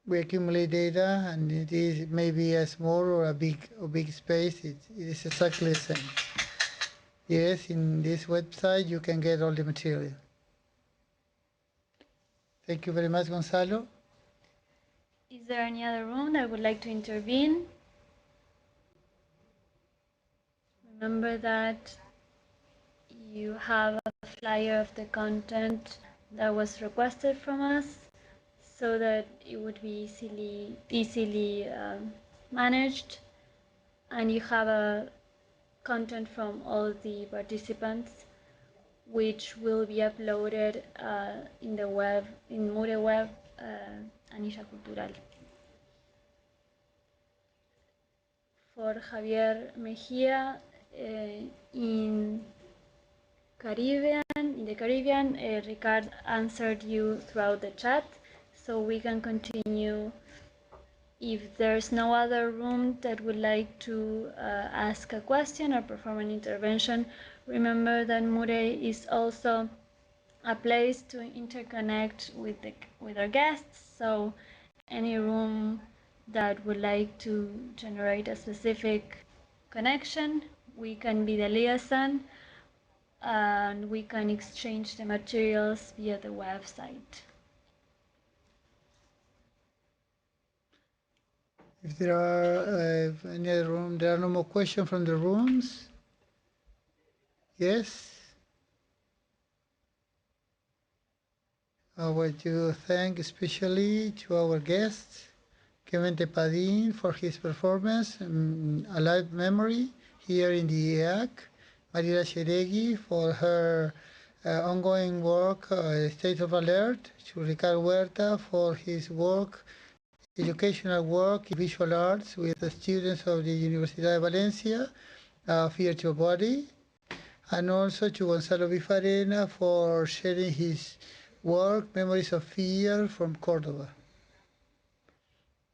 we accumulate data, and it is maybe a small or a big space. It is exactly the same. Yes, in this website you can get all the material. Thank you very much, Gonzalo. Is there any other room that would like to intervene? Remember that you have a flyer of the content that was requested from us, so that it would be easily managed, and you have a content from all the participants, which will be uploaded in the web, in Mure Web, Anilla Cultural. For Javier Mejia, in the Caribbean, Ricard answered you throughout the chat, so we can continue If there's no other room that would like to ask a question or perform an intervention, remember that Mure is also a place to interconnect with our guests. So any room that would like to generate a specific connection, we can be the liaison and we can exchange the materials via the website. If there are any other room, there are no more questions from the rooms. Yes. I want to thank especially to our guests, Kevin Tepadin for his performance, Alive Memory here in the EAC, Marila Sheregui for her ongoing work, State of Alert, to Ricardo Huerta for his work, educational work in visual arts with the students of the Universidad de Valencia, Fear to Body, and also to Gonzalo Bifarena for sharing his work, Memories of Fear from Cordoba.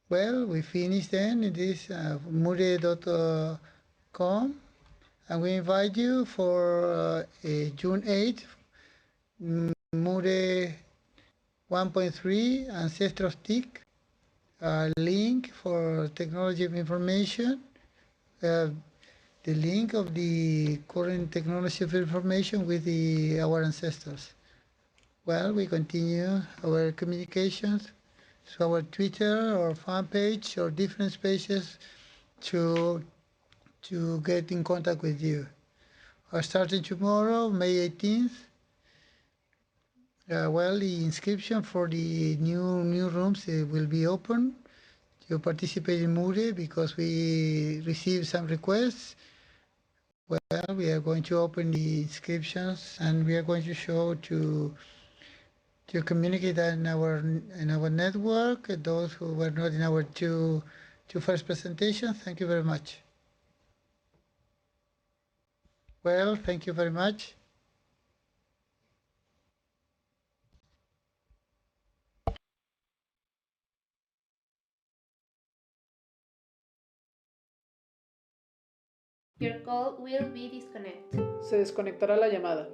Well, we finished then in this mure.com, and we invite you for June 8th, Mure 1.3 Ancestors TIC, link for technology of information, the link of the current technology of information with our ancestors. Well, we continue our communications through our Twitter or fan page or different spaces to get in contact with you. Starting tomorrow, May 18th, well, the inscription for the new rooms will be open to participate in Mure because we received some requests. Well, we are going to open the inscriptions and we are going to show to communicate that in our network. Those who were not in our two first presentations, thank you very much. Well, thank you very much. Your call will be disconnected. Se desconectará la llamada.